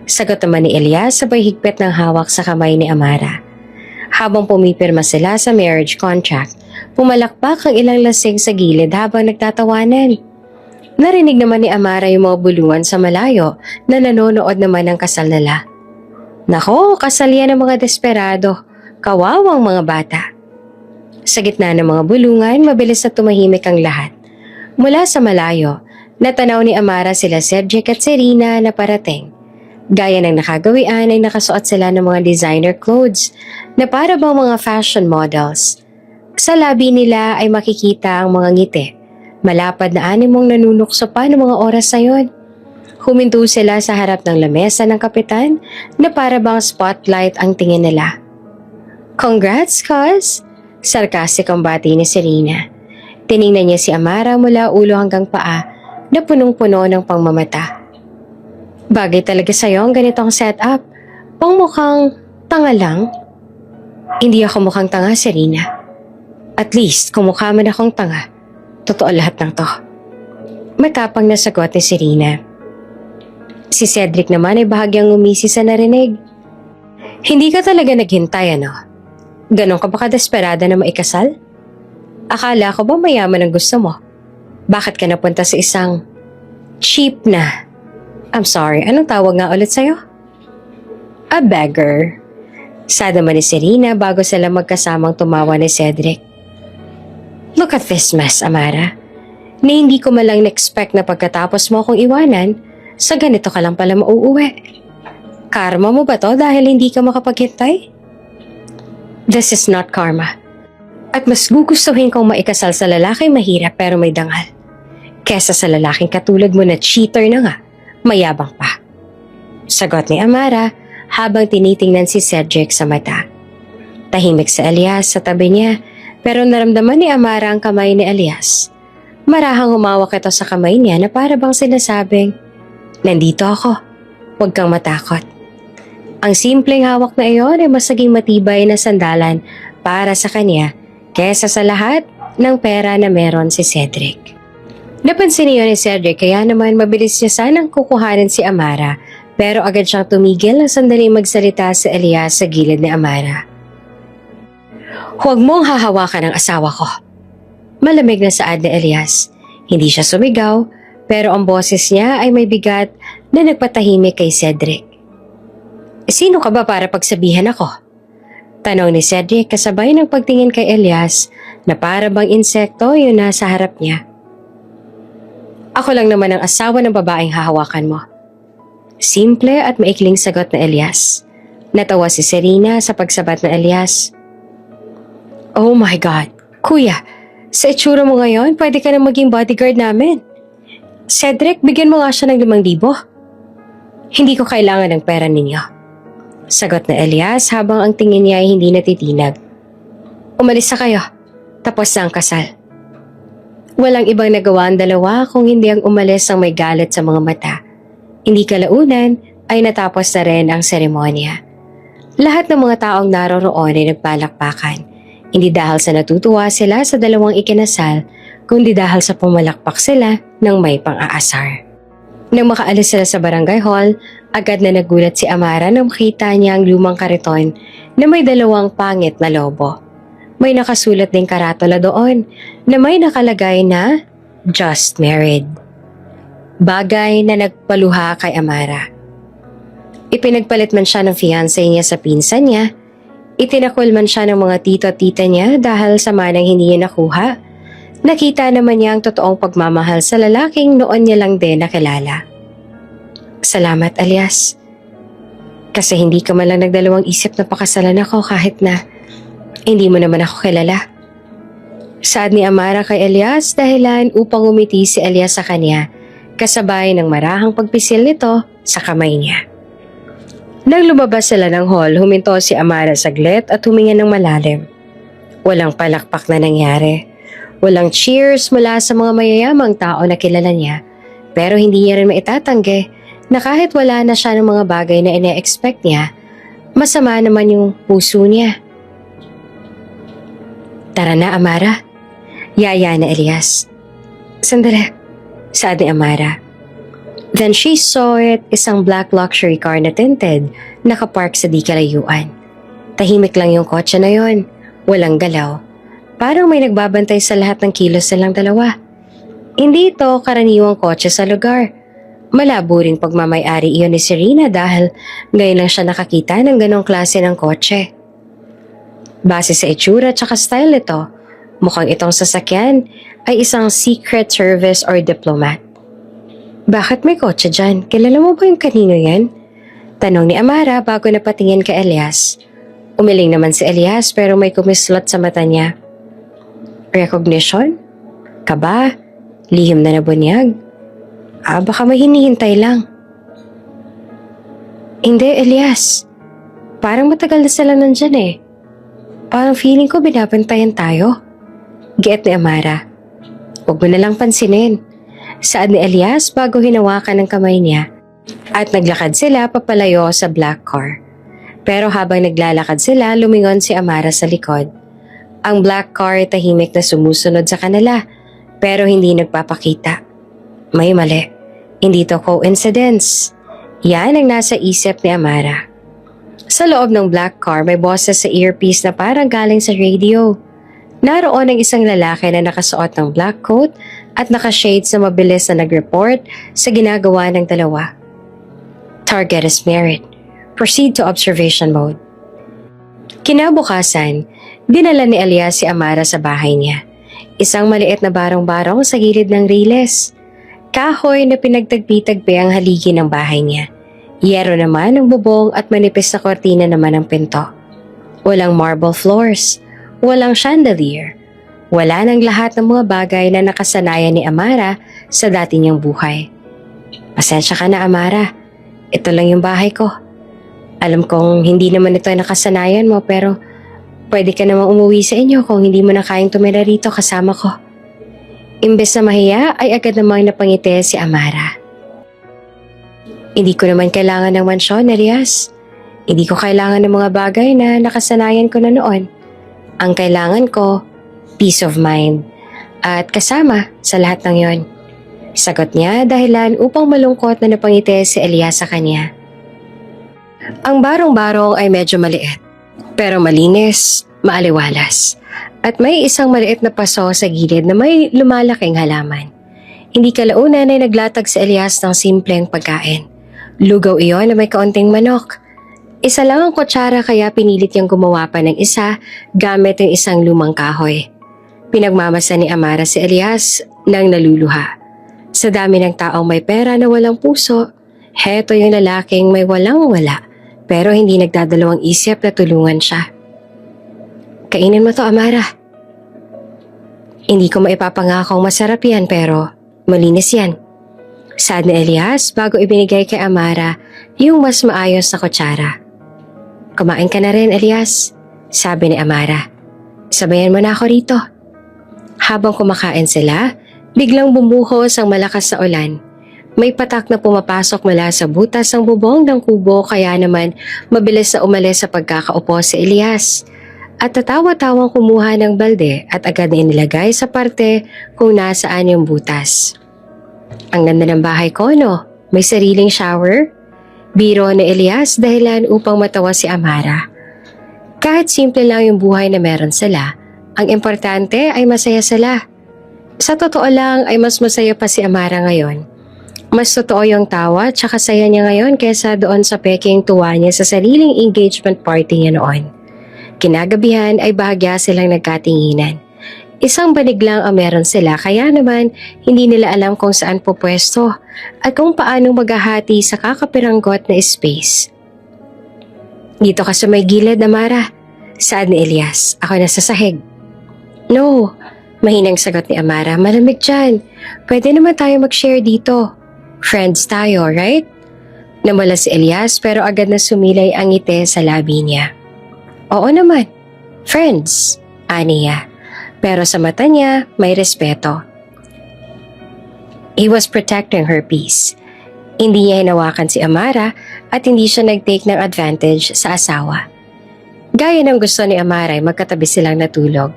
Sagot naman ni Elias sabay higpit ng hawak sa kamay ni Amara. Habang pumipirma sila sa marriage contract, pumalakpak ang ilang lasing sa gilid habang nagtatawanan. Narinig naman ni Amara yung mga bulungan sa malayo na nanonood naman ng kasal nila. Nako, kasal yan ng mga desperado, kawawang mga bata. Sa gitna ng mga bulungan, mabilis na tumahimik ang lahat. Mula sa malayo, natanaw ni Amara sila Cedric at Serena na parating. Gaya ng nakagawian ay nakasuot sila ng mga designer clothes na para bang mga fashion models. Sa labi nila ay makikita ang mga ngiti. Malapad na animong nanunukso pa ng mga oras na yon. Huminto sila sa harap ng lamesa ng kapitan na para bang spotlight ang tingin nila. Congrats, cuz! Sarkastik ang bati ni Serena. Tiningnan niya si Amara mula ulo hanggang paa na punong-puno ng pangmamata. Bagay talaga sa'yo ang ganitong setup. Pangmukhang tanga lang. Hindi ako mukhang tanga, Serena. At least, kung mukha man akong tanga, totoo lahat ng to. Matapang na sagot ni Serena. Si Cedric naman ay bahagyang umisi sa narinig. Hindi ka talaga naghintay, ano? Ganon ka ba kadesperada na maikasal? Akala ko ba mayaman ang gusto mo? Bakit ka napunta sa isang cheap na... I'm sorry, anong tawag nga ulit sa'yo? A beggar. Sad naman ni Serena bago sila magkasamang tumawa ni Cedric. Look at this mess, Amara. Ni hindi ko malang na-expect na pagkatapos mo akong iwanan, sa ganito ka lang pala mauuwi. Karma mo ba to dahil hindi ka makapaghintay? This is not karma. At mas gugustuhin kong maikasal sa lalaking mahirap pero may dangal. Kesa sa lalaking katulad mo na cheater na nga. Mayabang pa. Sagot ni Amara habang tinitingnan si Cedric sa mata. Tahimik si Elias sa tabi niya pero naramdaman ni Amara ang kamay ni Elias. Marahang humawak ito sa kamay niya na para bang sinasabing, nandito ako, huwag kang matakot. Ang simpleng hawak na iyon ay mas naging matibay na sandalan para sa kanya kesa sa lahat ng pera na meron si Cedric. Napansin niyo ni Cedric kaya naman mabilis niya sanang kukuhanin si Amara pero agad siyang tumigil ng sandaling magsalita si Elias sa gilid ni Amara. Huwag mong hahawakan ang asawa ko. Malamig na saad ni Elias. Hindi siya sumigaw pero ang boses niya ay may bigat na nagpatahimik kay Cedric. Sino ka ba para pagsabihan ako? Tanong ni Cedric kasabay ng pagtingin kay Elias na para bang insekto yung nasa harap niya. Ako lang naman ang asawa ng babaeng hahawakan mo. Simple at maikling sagot na Elias. Natawa si Serena sa pagsabat na Elias. Oh my God, kuya, sa itsura mo ngayon, pwede ka na maging bodyguard namin. Cedric, bigyan mo nga siya ng 5,000. Hindi ko kailangan ng pera ninyo. Sagot na Elias habang ang tingin niya ay hindi natitinag. Umalis na kayo, tapos na ang kasal. Walang ibang nagawa ang dalawa kung hindi ang umalis ang may galit sa mga mata. Hindi kalaunan ay natapos na rin ang seremonya. Lahat ng mga taong naroroon ay nagpalakpakan. Hindi dahil sa natutuwa sila sa dalawang ikinasal, kundi dahil sa pumalakpak sila ng may pang-aasar. Nang makaalis sila sa barangay hall, agad na nagulat si Amara nang makita niya ang lumang kariton na may 2 pangit na lobo. May nakasulat ding karatula doon na may nakalagay na Just Married. Bagay na nagpaluha kay Amara. Ipinagpalit man siya ng fiancé niya sa pinsan niya, itinakol man siya ng mga tito at tita niya dahil sa manang hindi niya nakuha, nakita naman niya ang totoong pagmamahal sa lalaking noon niya lang din nakilala. Salamat, Elias. Kasi hindi ka man lang nagdalawang isip na pakasalan ako kahit na Hindi mo naman ako kilala. Saad ni Amara kay Elias dahilan upang umiti si Elias sa kanya kasabay ng marahang pagpisil nito sa kamay niya. Nang lumabas sila ng hall, huminto si Amara saglit at huminga ng malalim. Walang palakpak na nangyari. Walang cheers mula sa mga mayayamang tao na kilala niya. Pero hindi niya rin maitatanggi na kahit wala na siya ng mga bagay na ine-expect niya, masama naman yung puso niya. Tara na, Amara. Yaya na Elias. Sandali, saad ni Amara. Then she saw it, isang black luxury car na tinted, nakapark sa di kalayuan. Tahimik lang yung kotse na yon, walang galaw. Parang may nagbabantay sa lahat ng kilos nilang dalawa. Hindi ito karaniwang kotse sa lugar. Malabo ring pagmamay-ari iyon ni Serena dahil ngayon lang siya nakakita ng ganong klase ng kotse. Base sa itsura at style nito, mukhang itong sasakyan ay isang Secret Service or diplomat. Bakit may kotse dyan? Kilala mo ba yung kanino yan? Tanong ni Amara bago napatingin kay Elias. Umiling naman si Elias pero may kumislot sa mata niya. Recognition? Kaba? Lihim na nabunyag? Baka may hinihintay lang. Hindi, Elias. Parang matagal na sila nandyan eh. Parang feeling ko binabantayan tayo. Giit ni Amara. Huwag mo na lang pansinin. Saad ni Elias bago hinawakan ng kamay niya at naglakad sila papalayo sa black car. Pero habang naglalakad sila, lumingon si Amara sa likod. Ang black car tahimik na sumusunod sa kanila pero hindi nagpapakita. May mali. Hindi to coincidence. Yan ang nasa isip ni Amara. Sa loob ng black car may boses sa earpiece na parang galing sa radio. Naroon ang isang lalaki na nakasuot ng black coat at nakashades na mabilis na nag-report sa ginagawa ng dalawa. Target is married. Proceed to observation mode. Kinabukasan, dinala ni Elias si Amara sa bahay niya. Isang maliit na barong-barong sa gilid ng riles. Kahoy na pinagtagpi-tagpi ang haligi ng bahay niya. Yero naman ang bubong at manipis na kortina naman ang pinto. Walang marble floors. Walang chandelier. Wala nang lahat ng mga bagay na nakasanayan ni Amara sa dati niyang buhay. Pasensya ka na, Amara. Ito lang yung bahay ko. Alam kong hindi naman ito nakasanayan mo pero pwede ka namang umuwi sa inyo kung hindi mo na kayang tumira rito kasama ko. Imbes na mahiya ay agad namang napangiti si Amara. Hindi ko naman kailangan ng mansyon, Elias. Hindi ko kailangan ng mga bagay na nakasanayan ko na noon. Ang kailangan ko, peace of mind. At kasama sa lahat ng yon. Sagot niya dahilan upang malungkot na napangiti si Elias sa kanya. Ang barong-barong ay medyo maliit, pero malinis, maaliwalas. At may isang maliit na paso sa gilid na may lumalaking halaman. Hindi kalaunan ay naglatag si Elias ng simpleng pagkain. Lugaw iyon na may kaunting manok. Isa lang ang kutsara kaya pinilit niyang gumawa pa ng isa gamit ang isang lumang kahoy. Pinagmamasa ni Amara si Elias nang naluluha. Sa dami ng taong may pera na walang puso, heto yung lalaking may walang-wala pero hindi nagdadalawang isip na tulungan siya. Kainin mo to, Amara. Hindi ko maipapangakong masarap yan pero malinis yan. Saad ni Elias bago ibinigay kay Amara yung mas maayos na kutsara. Kumain ka na rin, Elias, sabi ni Amara. Sabayan mo na ako rito. Habang kumakain sila, biglang bumuhos ang malakas na ulan. May patak na pumapasok mula sa butas ng bubong ng kubo kaya naman mabilis na umalis sa pagkakaupo si Elias. At tatawa-tawang kumuha ng balde at agad na inilagay sa parte kung nasaan yung butas. Ang ganda ng bahay ko, no? May sariling shower? Biro ni Elias dahilan upang matawa si Amara. Kahit simple lang yung buhay na meron sila, ang importante ay masaya sila. Sa totoo lang ay mas masaya pa si Amara ngayon. Mas totoo yung tawa at saka saya niya ngayon kaysa doon sa peking tuwa niya sa sariling engagement party niya noon. Kinagabihan ay bahagya silang nagkatinginan. Isang banig lang ang meron sila kaya naman hindi nila alam kung saan pupwesto at kung paanong maghahati sa kakapiranggot na space. Dito ka sa may gilid, Amara. Saad ni Elias, ako nasa sahig. No, mahinang sagot ni Amara, malamig dyan. Pwede naman tayo mag-share dito. Friends tayo, right? Namala si Elias pero agad na sumilay ang ngiti sa labi niya. Oo naman, friends, aniya. Pero sa mata niya, may respeto. He was protecting her peace. Hindi niya hinawakan si Amara at hindi siya nag-take ng advantage sa asawa. Gaya ng gusto ni Amara ay magkatabi silang natulog.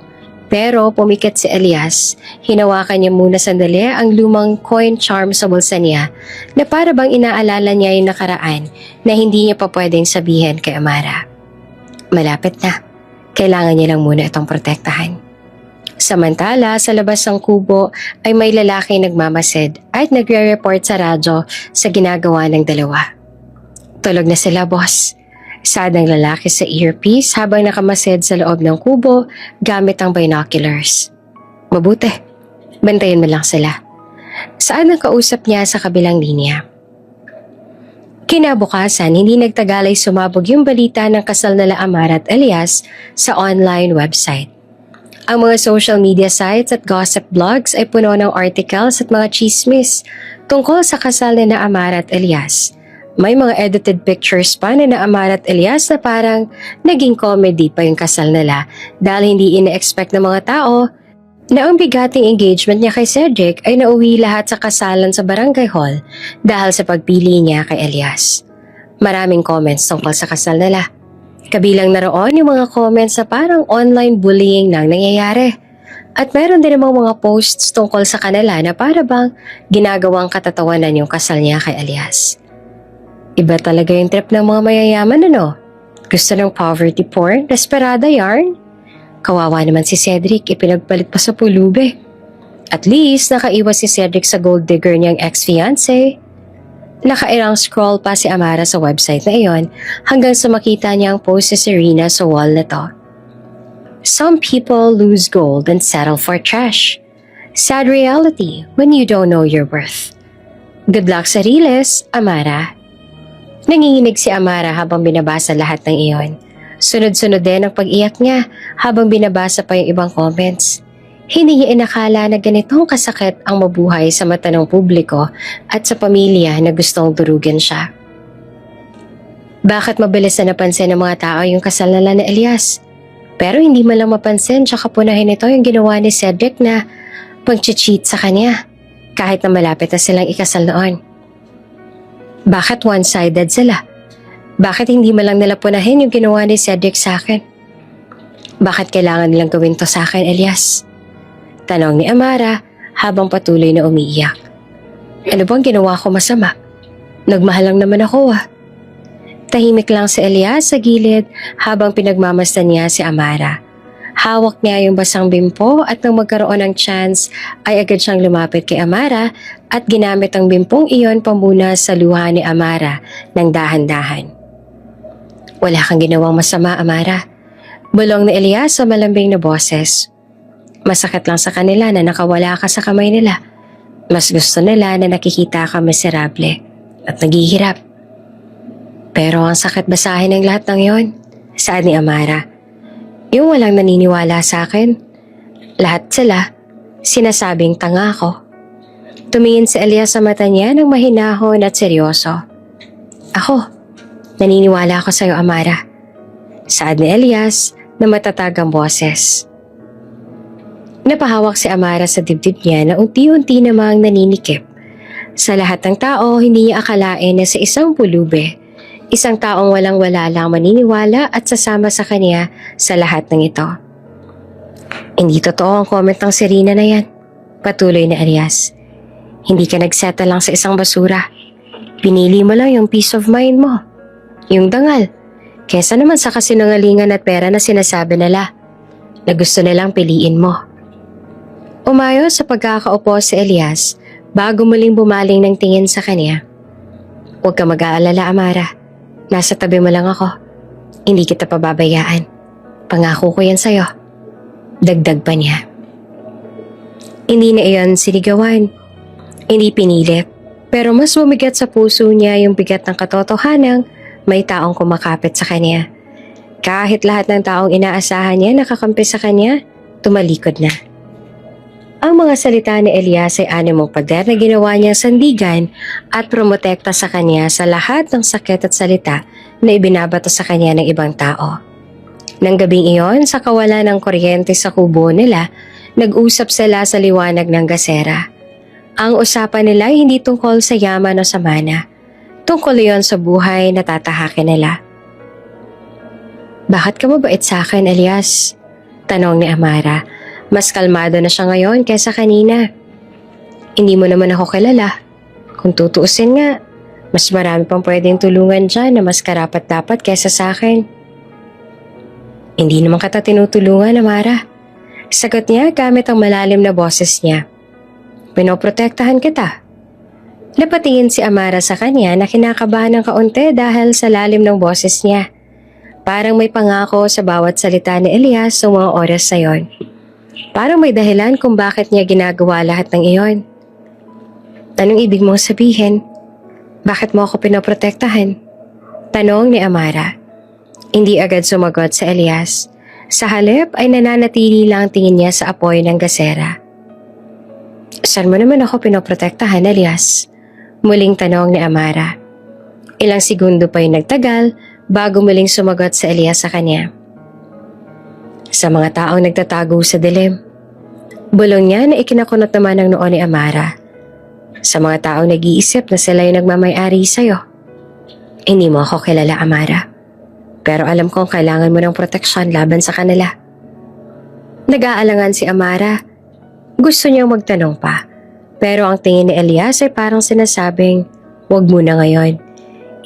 Pero pumikit si Elias, hinawakan niya muna sandali ang lumang coin charm sa bulsa niya na para bang inaalala niya yung nakaraan na hindi niya pa pwedeng sabihin kay Amara. Malapit na. Kailangan niya lang muna itong protektahan. Samantala, sa labas ng kubo ay may lalaki nagmamasid at nagre-report sa radyo sa ginagawa ng dalawa. Tulog na sila, boss. Sad ang lalaki sa earpiece habang nakamasid sa loob ng kubo gamit ang binoculars. Mabuti, bantayan mo lang sila. Saan ang kausap niya sa kabilang linya? Kinabukasan, hindi nagtagal ay sumabog yung balita ng kasal nila Amara at Elias sa online website. Ang mga social media sites at gossip blogs ay puno ng articles at mga chismis tungkol sa kasal nila Amara at Elias. May mga edited pictures pa na Amara at Elias na parang naging comedy pa yung kasal nila dahil hindi ina-expect ng mga tao na ang bigating engagement niya kay Cedric ay nauwi lahat sa kasalan sa barangay hall dahil sa pagpili niya kay Elias. Maraming comments tungkol sa kasal nila. Kabilang na roon yung mga comments na parang online bullying nang nangyayari. At meron din namang mga posts tungkol sa kanila na para bang ginagawang katatawanan yung kasal niya kay Elias. Iba talaga yung trip ng mga mayayaman, ano? Gusto ng poverty porn, desperada yarn. Kawawa naman si Cedric, ipinagpalit pa sa pulube. At least, nakaiwas si Cedric sa gold digger niyang ex-fiancé. Nakairang scroll pa si Amara sa website na iyon hanggang sa makita niya ang post si Serena sa wall na to. Some people lose gold and settle for trash. Sad reality when you don't know your worth. Good luck sa Riles, Amara. Nanginginig si Amara habang binabasa lahat ng iyon. Sunod-sunod din ang pag-iyak niya habang binabasa pa yung ibang comments. Hindi niya inakala na ganitong kasakit ang mabuhay sa mata ng publiko at sa pamilya na gustong durugin siya. Bakit mabilis na napansin ng mga tao yung kasal nila ni Elias? Pero hindi man lang mapansin tsaka punahin ito yung ginawa ni Cedric na pag-cheat sa kanya kahit na malapit na silang ikasal noon. Bakit one-sided sila? Bakit hindi man lang nila punahin yung ginawa ni Cedric sa akin? Bakit kailangan nilang gawin to sa akin, Elias? Tanong ni Amara habang patuloy na umiiyak. Ano bang ginawa ko masama? Nagmahal lang naman ako Tahimik lang si Elias sa gilid habang pinagmamasdan niya si Amara. Hawak niya yung basang bimpo at nang magkaroon ng chance ay agad siyang lumapit kay Amara at ginamit ang bimpong iyon pamuna sa luha ni Amara ng dahan-dahan. Wala kang ginawang masama, Amara. Bulong ni Elias sa malambing na boses. Masakit lang sa kanila na nakawala ka sa kamay nila. Mas gusto nila na nakikita ka miserable at naghihirap. Pero ang sakit basahin ng lahat ng yon. Saad ni Amara. Yung walang naniniwala sa akin. Lahat sila, sinasabing tanga ako. Tumingin si Elias sa mata niya ng mahinahon at seryoso. Ako, naniniwala ako sa'yo, Amara. Saad ni Elias na matatag ang boses. Napahawak si Amara sa dibdib niya na unti-unti namang naninikip. Sa lahat ng tao, hindi niya akalain na sa isang pulube, isang taong walang-wala lang maniniwala at sasama sa kanya sa lahat ng ito. Hindi totoo ang comment ng Serena na yan. Patuloy na Elias. Hindi ka nagsettle lang sa isang basura. Pinili mo lang yung peace of mind mo. Yung dangal. Kesa naman sa kasinungalingan at pera na sinasabi nila na gusto nilang piliin mo. Umayos sa pagkakaupo si Elias bago muling bumaling ng tingin sa kanya. Huwag ka mag-aalala, Amara. Nasa tabi mo lang ako. Hindi kita pababayaan. Pangako ko yan sa'yo. Dagdag pa niya. Hindi na iyon sinigawan. Hindi pinilit. Pero mas bumigat sa puso niya yung bigat ng katotohanang may taong kumakapit sa kanya. Kahit lahat ng taong inaasahan niya nakakampi sa kanya, tumalikod na. Ang mga salita ni Elias ay animong pader na ginawa niyang sandigan at promotekta sa kanya sa lahat ng sakit at salita na ibinabato sa kanya ng ibang tao. Nang gabing iyon, sa kawalan ng kuryente sa kubo nila, nag-usap sila sa liwanag ng gasera. Ang usapan nila ay hindi tungkol sa yaman o sa mana. Tungkol iyon sa buhay na tatahakin nila. "Bakit ka mabait sa akin, Elias?" tanong ni Amara. Mas kalmado na siya ngayon kaysa kanina. "Hindi mo naman ako kilala. Kung tutuusin nga, mas marami pang pwedeng tulungan dyan na mas karapat-dapat kaysa sa akin." "Hindi naman kita tinutulungan, Amara." Sagot niya gamit ang malalim na boses niya. "Pinoprotektahan kita." Napatingin si Amara sa kanya na kinakabahan ng kaunti dahil sa lalim ng boses niya. Parang may pangako sa bawat salita ni Elias sa mga oras na yon. Parang may dahilan kung bakit niya ginagawa lahat ng iyon. "Anong ibig mong sabihin? Bakit mo ako pinoprotektahan?" tanong ni Amara. Hindi agad sumagot si Elias. Sa halip ay nananatili lang ang tingin niya sa apoy ng gasera. "Saan mo naman ako pinoprotektahan, Elias?" muling tanong ni Amara. Ilang segundo pa yung nagtagal bago muling sumagot si Elias sa kanya. "Sa mga taong nagtatago sa dilim." Bulong niya na ikinakunot naman ng noo ni Amara. "Sa mga taong nag-iisip na sila yung nagmamay-ari sa'yo." "Hindi mo ako kilala, Amara. Pero alam kong kailangan mo ng proteksyon laban sa kanila." Nag-aalangan si Amara. Gusto niyang magtanong pa. Pero ang tingin ni Elias ay parang sinasabing, "Huwag muna ngayon.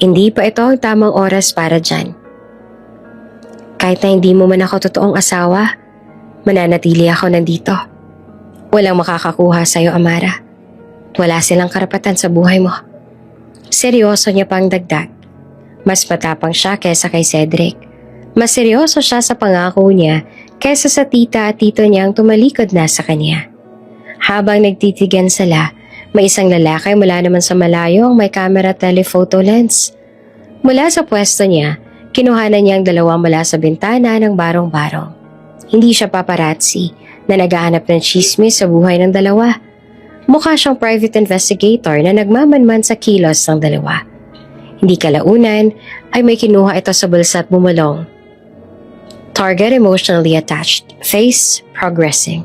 Hindi pa ito ang tamang oras para dyan. Kahit na hindi mo man ako totoong asawa, mananatili ako nandito. Walang makakakuha sa'yo, Amara. Wala silang karapatan sa buhay mo." Seryoso niya pang dagdag. Mas matapang siya kaysa kay Cedric. Mas seryoso siya sa pangako niya kaysa sa tita at tito niyang tumalikod na sa kanya. Habang nagtitigan sila, may isang lalaki mula naman sa malayo ang may camera telephoto lens. Mula sa pwesto niya, kinuhanan niya ang dalawa mula sa bintana ng barong-barong. Hindi siya paparazzi na naghahanap ng chismis sa buhay ng dalawa. Mukha siyang private investigator na nagmamanman sa kilos ng dalawa. Hindi kalaunan ay may kinuha ito sa bulsa at bumulong. "Target emotionally attached, face progressing."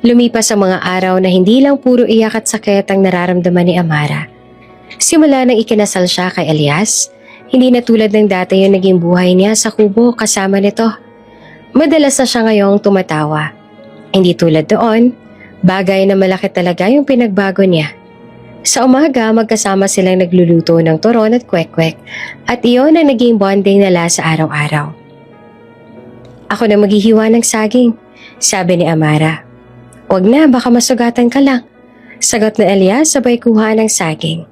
Lumipas ang mga araw na hindi lang puro iyak at sakit ang nararamdaman ni Amara. Simula nang ikinasal siya kay Elias, hindi na tulad ng dati yung naging buhay niya sa kubo kasama nito. Madalas na siya ngayong tumatawa. Hindi tulad doon, bagay na malaki talaga yung pinagbago niya. Sa umaga, magkasama silang nagluluto ng turon at kwek-kwek at iyon ang naging bonding nila sa araw-araw. "Ako na maghihiwa ng saging," sabi ni Amara. "Wag na, baka masugatan ka lang," sagot na Elias sabay kuha ng saging.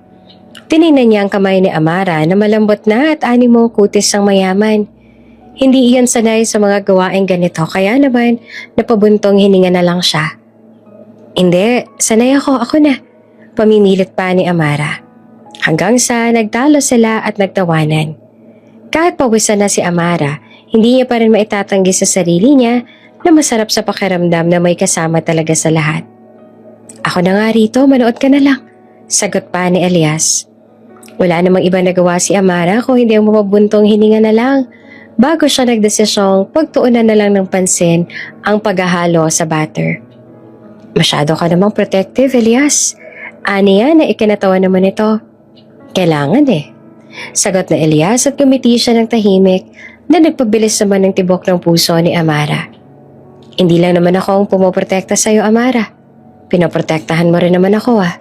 Tinignan niya ang kamay ni Amara na malambot na at animo kutis ang mayaman. Hindi iyan sanay sa mga gawaing ganito kaya naman napabuntong hininga na lang siya. "Hindi, sanay ako na," pamimilit pa ni Amara. Hanggang sa nagtalo sila at nagtawanan. Kahit pawisan na si Amara, hindi niya pa rin maitatanggi sa sarili niya na masarap sa pakiramdam na may kasama talaga sa lahat. "Ako na nga rito, manood ka na lang," sagot pa ni Elias. Wala namang iba nagawa si Amara kung hindi ang mapabuntong hininga na lang bago siya nagdesisyong pagtuunan na lang ng pansin ang paghahalo sa batter. "Masyado ka namang protective, Elias." Aniya na ikinatawa naman ito. "Kailangan eh," sagot na Elias at gumiti siya ng tahimik na nagpabilis naman ng tibok ng puso ni Amara. "Hindi lang naman ako ang pumoprotekta sa iyo, Amara. Pinoprotektahan mo rin naman ako ah."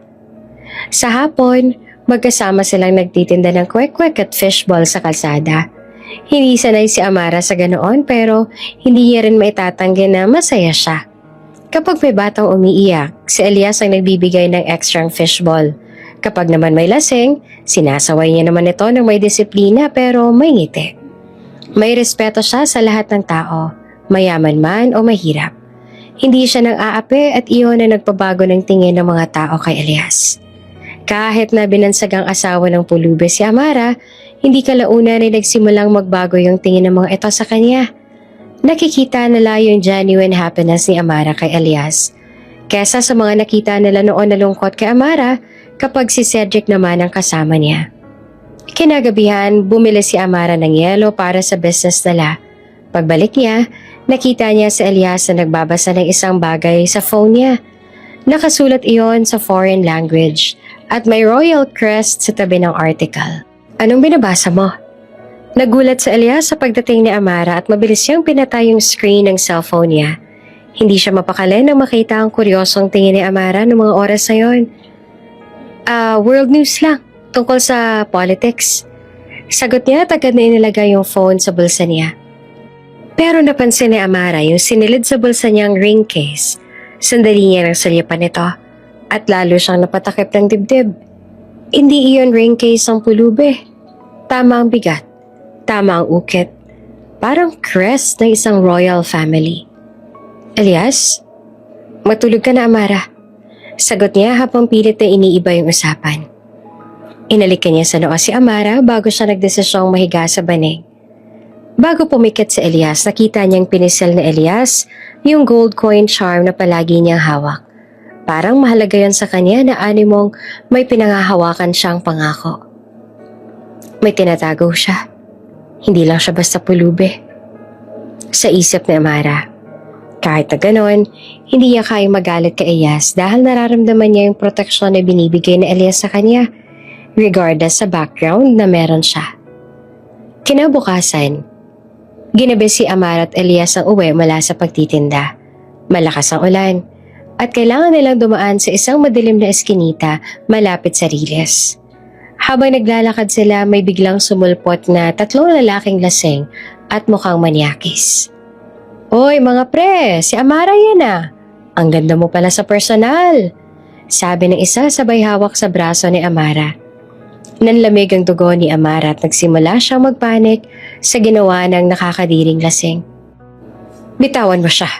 Sa hapon, magkasama silang nagtitinda ng kwek-kwek at fishball sa kalsada. Hindi sanay si Amara sa ganoon pero hindi niya rin maitatanggi na masaya siya. Kapag may batang umiiyak, si Elias ang nagbibigay ng extrang fishball. Kapag naman may lasing, sinasaway niya naman ito ng may disiplina pero may ngiti. May respeto siya sa lahat ng tao, mayaman man o mahirap. Hindi siya nang-aapi at iyon ang nagpabago ng tingin ng mga tao kay Elias. Kahit na binansagang asawa ng pulubi si Amara, hindi kalaunan ay nagsimulang magbago yung tingin ng mga ito sa kanya. Nakikita nila yung genuine happiness ni Amara kay Elias, kesa sa mga nakita nila noon na lungkot kay Amara kapag si Cedric naman ang kasama niya. Kinagabihan, bumili si Amara ng yelo para sa business nila. Pagbalik niya, nakita niya si Elias na nagbabasa ng isang bagay sa phone niya. Nakasulat iyon sa foreign language at may royal crest sa tabi ng article. Anong binabasa mo? Nagulat si Elias sa pagdating ni Amara at mabilis siyang pinatay yung screen ng cellphone niya. Hindi siya mapakali nang makita ang kuryosong tingin ni Amara noong mga oras na yun. World news lang, tungkol sa politics. Sagot niya at agad na inilagay yung phone sa bulsa niya. Pero napansin ni Amara yung sinilid sa bulsa niyang ring case. Sandali niya nang salyapan ito at lalo siyang napatakip ng dibdib. Hindi iyon ring case ang pulube. Tama ang bigat. Tama ang ukit. Parang crest ng isang royal family. Elias, matulog ka na, Amara. Sagot niya habang pilit na iniiba yung usapan. Inalikan niya sa noo si Amara bago siya nagdesisyong mahiga sa banig. Bago pumikit si Elias, nakita niyang pinisel na Elias yung gold coin charm na palagi niyang hawak. Parang mahalaga yan sa kanya na animong may pinangahawakan siyang pangako. May tinatago siya. Hindi lang siya basta pulube. Sa isip ni Amara. Kahit na ganon, hindi niya kayang magalit kay Elias dahil nararamdaman niya yung proteksyon na binibigay ni Elias sa kanya, regardless sa background na meron siya. Kinabukasan, ginabi si Amara at Elias ang uwi mula sa pagtitinda. Malakas ang ulan at kailangan nilang dumaan sa isang madilim na eskinita malapit sa Riles. Habang naglalakad sila, may biglang sumulpot na 3 lalaking lasing at mukhang manyakis. Oy mga pre, si Amara yan ah. Ang ganda mo pala sa personal. Sabi ng isa sabay hawak sa braso ni Amara. Nanlamig ang dugo ni Amara at nagsimula siyang magpanik sa ginawa ng nakakadiring lasing. Bitawan mo siya.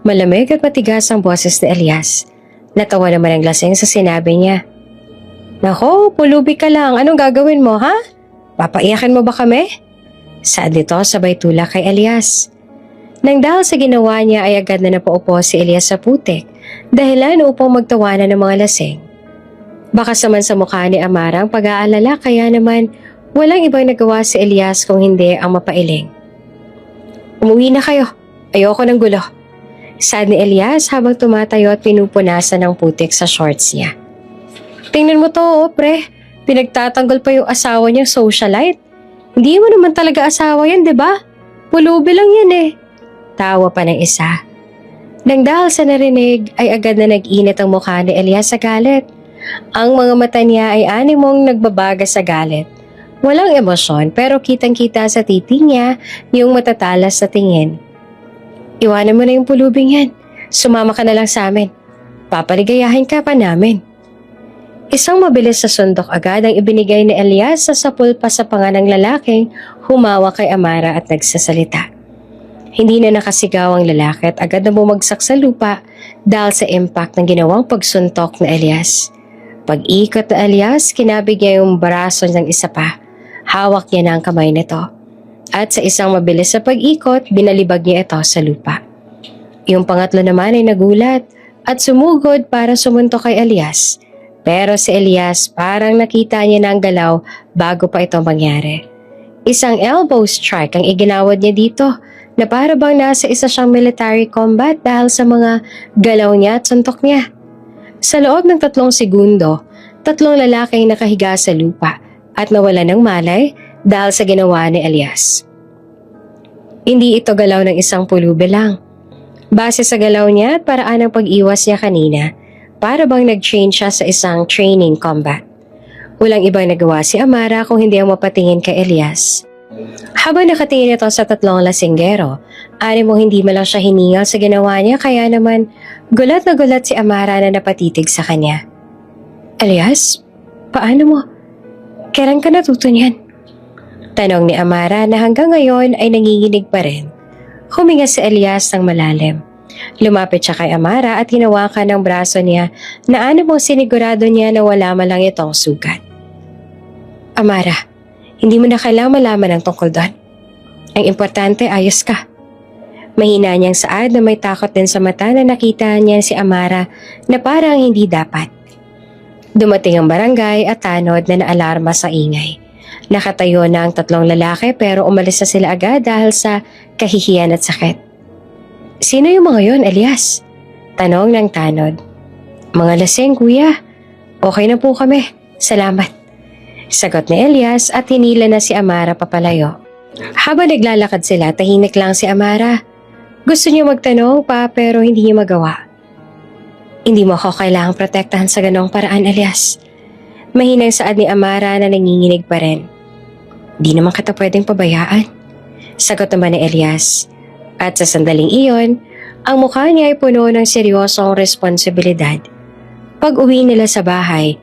Malamig at matigas ang boses ni Elias. Natawa naman ang lasing sa sinabi niya. Nako, pulubi ka lang. Anong gagawin mo, ha? Papaiyakin mo ba kami? Saad nito sabay tulak kay Elias. Nang dahil sa ginawa niya ay agad na napaupo si Elias sa putik dahilan upang magtawanan ng mga lasing. Baka saman sa mukha ni Amara ang pag-aalala kaya naman walang ibang nagawa si Elias kung hindi ang mapailing. Umuwi na kayo. Ayoko ng gulo. Saad ni Elias habang tumatayo at pinupunasan ng putik sa shorts niya. Tingnan mo to, pre. Pinagtatanggol pa yung asawa niyang socialite. Hindi mo naman talaga asawa yan, di ba? Pulubi lang yan eh. Tawa pa ng isa. Nang dahil sa narinig ay agad na nag-init ang mukha ni Elias sa galit. Ang mga mata niya ay animong nagbabaga sa galit. Walang emosyon pero kitang-kita sa titi niya yung matatalas sa tingin. Iwanan mo na yung pulubing yan. Sumama ka na lang sa amin. Papaligayahin ka pa namin. Isang mabilis sa sundok agad ang ibinigay ni Elias sa sapulpa sa panga ng lalaking humawak kay Amara at nagsasalita. Hindi na nakasigaw ang lalaki at agad na bumagsak sa lupa dahil sa impact ng ginawang pagsuntok na Elias. Pag-ikot na Elias, kinabig niya yung braso ng isa pa. Hawak niya na ang kamay nito. At sa isang mabilis sa pag-ikot, binalibag niya ito sa lupa. Yung pangatlo naman ay nagulat at sumugod para sumuntok kay Elias. Pero si Elias parang nakita niya na ang galaw bago pa ito mangyari. Isang elbow strike ang iginawad niya dito na para bang nasa isa siyang military combat dahil sa mga galaw niya at suntok niya. Sa loob ng 3 segundo, 3 lalaking nakahiga sa lupa at nawala ng malay dahil sa ginawa ni Elias. Hindi ito galaw ng isang pulube lang. Base sa galaw niya at paraan ng pag-iwas niya kanina, para bang nag-train siya sa isang training combat. Walang ibang nagawa si Amara kung hindi ang mapatingin kay Elias. Habang nakatingin ito sa 3 lasinggero, mong hindi man lang siya hiningal sa ginawa niya kaya naman gulat na gulat si Amara na napatitig sa kanya. Elias, paano mo? Kailan ka natuto niyan? Tanong ni Amara na hanggang ngayon ay nanginginig pa rin. Huminga si Elias ng malalim. Lumapit siya kay Amara at hinawakan ng braso niya na sinigurado niya na wala man lang itong sugat. Amara, Hindi mo na kailangan malaman ang tungkol doon. Ang importante, ayos ka. Mahina niyang saad na may takot din sa mata na nakita niya si Amara na parang hindi dapat. Dumating ang barangay at tanod na naalarma sa ingay. Nakatayo na ang tatlong lalaki pero umalis na sila agad dahil sa kahihiyan at sakit. Sino yung mga yon, Elias? Tanong ng tanod. Mga lasing, kuya. Okay na po kami. Salamat. Sagot ni Elias at hinila na si Amara papalayo. Habang naglalakad sila, tahimik lang si Amara. Gusto niya magtanong pa pero hindi niya magawa. Hindi mo ako kailangang protektahan sa ganong paraan, Elias. Mahinang saad ni Amara na nanginginig pa rin. Di naman kita pwedeng pabayaan. Sagot naman ni Elias. At sa sandaling iyon, ang mukha niya ay puno ng seryosong responsibilidad. Pag uwi nila sa bahay,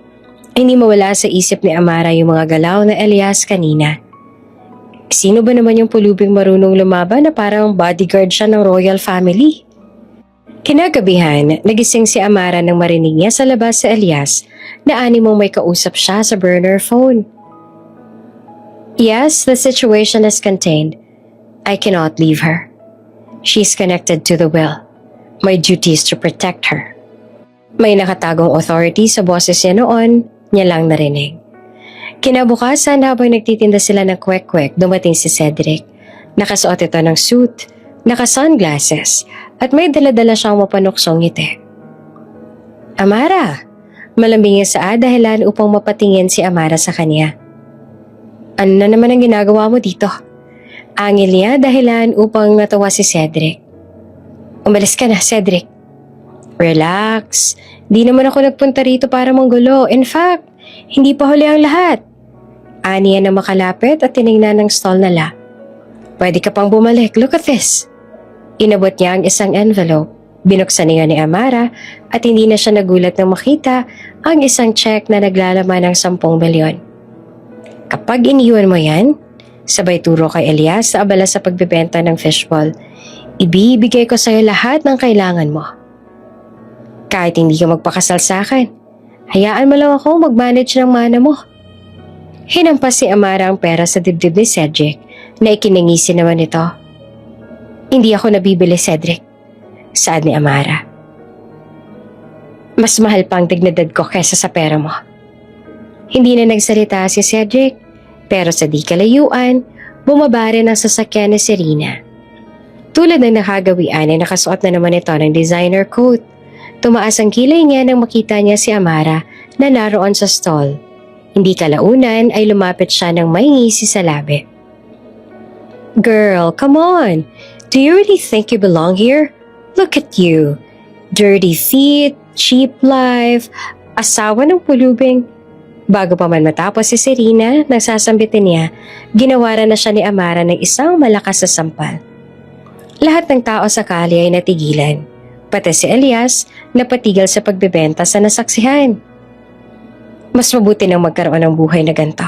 ay hindi mawala sa isip ni Amara yung mga galaw na Elias kanina. Sino ba naman yung pulubing marunong lumaban na parang bodyguard siya ng royal family? Kinagabihan, nagising si Amara nang marinig niya sa labas sa Elias na animong may kausap siya sa burner phone. Yes, the situation is contained. I cannot leave her. She's connected to the will. My duty is to protect her. May nakatagong authority sa boses niya noon, niya lang narinig. Kinabukasan habang nagtitinda sila ng kwek-kwek, dumating si Cedric. Nakasuot ito ng suit, naka-sunglasses, at may dala-dala siyang mapanuksong ngiti. Amara! Malambing niya sa dahilan upang mapatingin si Amara sa kanya. Ano na naman ang ginagawa mo dito? Angil niya dahilan upang natawa si Cedric. Umalis ka na, Cedric. Relax. Di naman ako nagpunta rito para manggulo. In fact, hindi pa huli ang lahat. Aniya na makalapit at tinignan ng stall nila. Pwede ka pang bumalik. Look at this. Inabot niya ang isang envelope. Binuksan niya ni Amara at hindi na siya nagulat nang makita ang isang check na naglalaman ng 10 milyon. Kapag iniwan mo yan, sabay turo kay Elias sa abala sa pagbebenta ng fishball, ibibigay ko sa'yo lahat ng kailangan mo. Kahit hindi ka magpakasal sa akin, hayaan mo lang ako mag-manage ng mana mo. Hinampas si Amara ang pera sa dibdib ni Cedric na ikinangisi naman ito. Hindi ako nabibili, Cedric, saad ni Amara. Mas mahal pang dignidad ko kesa sa pera mo. Hindi na nagsalita si Cedric, pero sa di kalayuan, bumaba rin ang sasakyan ni Serena. Tulad ng nakagawian ay nakasuot na naman ito ng designer coat. Tumaas ang kilay niya nang makita niya si Amara na naroon sa stall. Hindi kalaunan ay lumapit siya ng may ngisi sa labi. Girl, come on! Do you really think you belong here? Look at you! Dirty feet, cheap life, asawa ng pulubing. Bago pa man matapos si Serena, nagsasambitin niya, ginawaran na siya ni Amara ng isang malakas na sampal. Lahat ng tao sa kali ay natigilan, pati si Elias napatigil sa pagbebenta sa nasaksihan. Mas mabuti nang magkaroon ng buhay na ganito,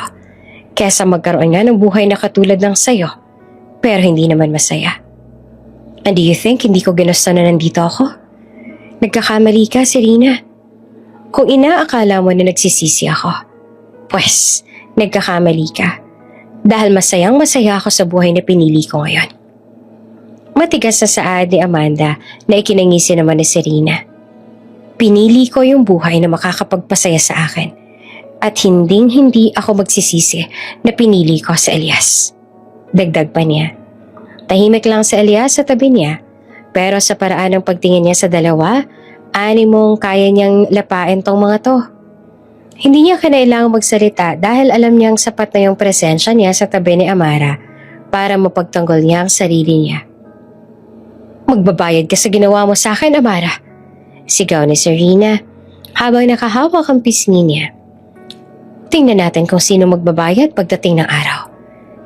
kesa magkaroon nga ng buhay na katulad ng sayo, pero hindi naman masaya. And do you think hindi ko ginusto na nandito ako? Nagkakamali ka, Serena. Kung inaakala mo na nagsisisi ako, pues, nagkakamali ka. Dahil masayang masaya ako sa buhay na pinili ko ngayon. Matigas na saad ni Amanda na ikinangisi naman ni Serena. Pinili ko yung buhay na makakapagpasaya sa akin. At hinding-hindi ako magsisisi na pinili ko sa Elias. Dagdag pa niya. Tahimik lang si Elias sa tabi niya. Pero sa paraan ng pagtingin niya sa dalawa, animong kaya niyang lapain tong mga to. Hindi niya kailangang magsalita dahil alam niyang sapat na yung presensya niya sa tabi ni Amara para mapagtanggol niya ang sarili niya. Magbabayad ka sa ginawa mo sa akin, Amara. Sigaw ni Serena habang nakahawak ang pisngi niya. Tingnan natin kung sino magbabayad pagdating ng araw.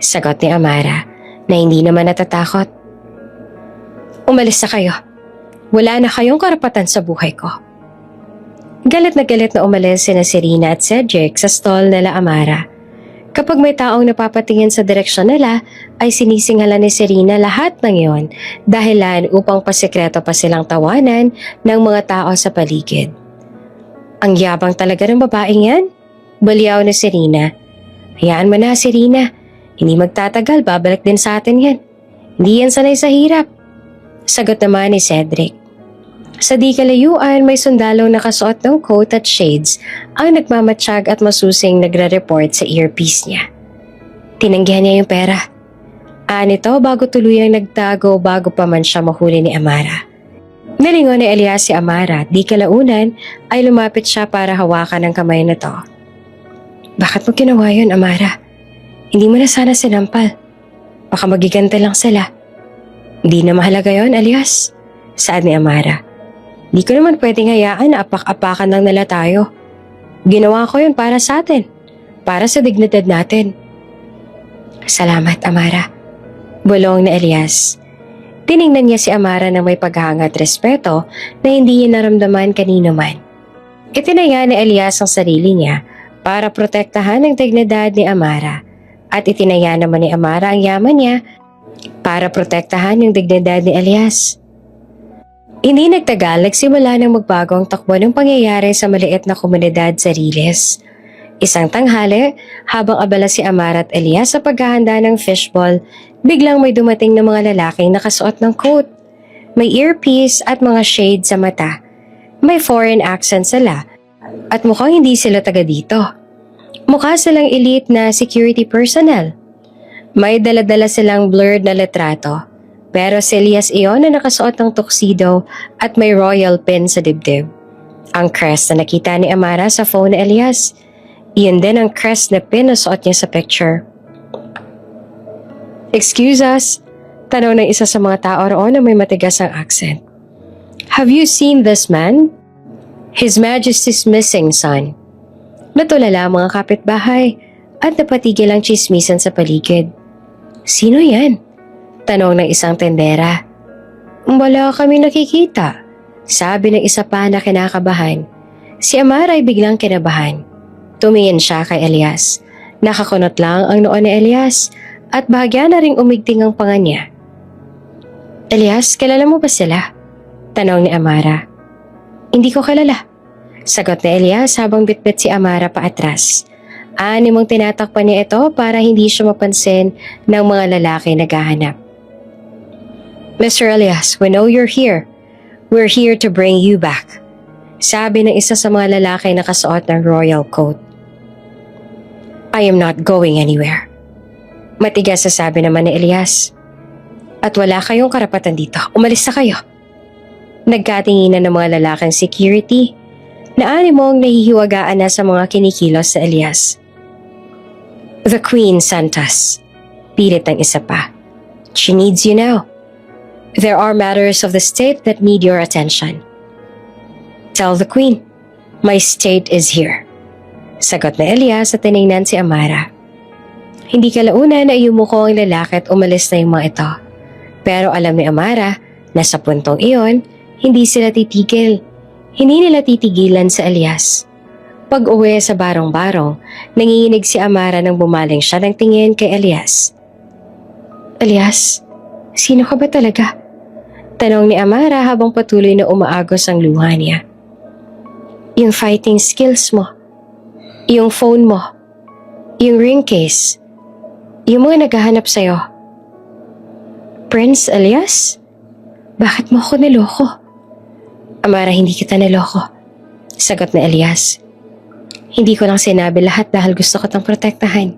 Sagot ni Amara na hindi naman natatakot. Umalis na kayo. Wala na kayong karapatan sa buhay ko. Galit na umalis sina Serena at Cedric sa stall nila Amara. Kapag may taong napapatingin sa direksyon nila, ay sinisinghalan ni Serena lahat ng iyon dahilan upang pasikreto pa silang tawanan ng mga tao sa paligid. Ang yabang talaga ng babaeng yan, baliyaw ni Serena. Hayaan mo na si Rina. Hindi magtatagal, babalik din sa atin yan. Hindi yan sanay sa hirap. Sagot naman ni Cedric. Sa di kalayuan, may sundalong nakasuot ng coat at shades ang nagmamatsyag at masusing nagre-report sa earpiece niya. Tinanggihan niya yung pera. Nito bago tuluyang nagtago bago pa man siya mahuli ni Amara. Nalingon ni Elias si Amara at di kalaunan ay lumapit siya para hawakan ang kamay na to. Bakit mo ginawa yun, Amara? Hindi mo na sana sinampal. Baka magigante lang sila. Hindi na mahalaga yon, Elias. Saad ni Amara. Di ko naman pwedeng hayaan na apak-apakan lang nila tayo. Ginawa ko yun para sa atin. Para sa dignidad natin. Salamat, Amara. Bulong ni Elias. Tiningnan niya si Amara na may paghanga at respeto na hindi niya naramdaman kanino man. Itinaya ni Elias ang sarili niya para protektahan ang dignidad ni Amara at itinaya naman ni Amara ang yaman niya para protektahan yung dignidad ni Elias. Hindi nagtagal, nagsimula ng magbago ang takbo ng pangyayari sa maliit na komunidad sa Riles. Isang tanghali, habang abala si Amara at Elias sa paghahanda ng fishball, biglang may dumating na mga lalaking nakasuot ng coat. May earpiece at mga shade sa mata. May foreign accent sila at mukhang hindi sila taga dito. Mukha silang elite na security personnel. May dala-dala silang blurred na litrato. Pero si Elias iyon na nakasuot ng tuxedo at may royal pin sa dibdib. Ang crest na nakita ni Amara sa phone ni Elias. Iyon din ang crest na pin na suot niya sa picture. Excuse us, tanong ng isa sa mga tao roon na may matigas ang accent. Have you seen this man? His Majesty's missing son. Natulala ang mga kapitbahay at napatigil ang chismisan sa paligid. Sino yan? Tanong ng isang tendera. Wala kami nakikita, sabi ng isa pa na kinakabahan. Si Amara ay biglang kinabahan. Tumingin siya kay Elias. Nakakunot lang ang noo ni Elias at bahagya na ring umigting ang panga niya. Elias, kilala mo ba sila? Tanong ni Amara. Hindi ko kilala. Sagot ni Elias habang bitbit si Amara paatras. Animong tinatakpan niya ito para hindi siya mapansin ng mga lalaki naghahanap. Mr. Elias, we know you're here. We're here to bring you back. Sabi ng isa sa mga lalaki nakasuot ng royal coat. I am not going anywhere. Matigas sa sabi naman ni Elias. At wala kayong karapatan dito. Umalis na kayo. Nagkatinginan ng mga lalaking security na animong nahihiwagaan na sa mga kinikilos sa Elias. The Queen sent us. Pilit ang isa pa. She needs you now. There are matters of the state that need your attention. Tell the Queen, my state is here. Sagot na Elias at tinignan si Amara. Hindi kalaunan ay yumuko ang lalaki at umalis na yung mga ito. Pero alam ni Amara na sa puntong iyon, hindi sila titigil. Hindi nila titigilan sa Elias. Pag uwi sa barong-barong, nanginginig si Amara nang bumaling siya ng tingin kay Elias. Elias, sino ka ba talaga? Tanong ni Amara habang patuloy na umaagos ang luha niya. Yung fighting skills mo, yung phone mo, yung ring case, yung mga naghahanap sa'yo. Prince Elias? Bakit mo ako niloko? Amara, hindi kita niloko. Sagot na Elias. Hindi ko lang sinabi lahat dahil gusto ko tang protektahan.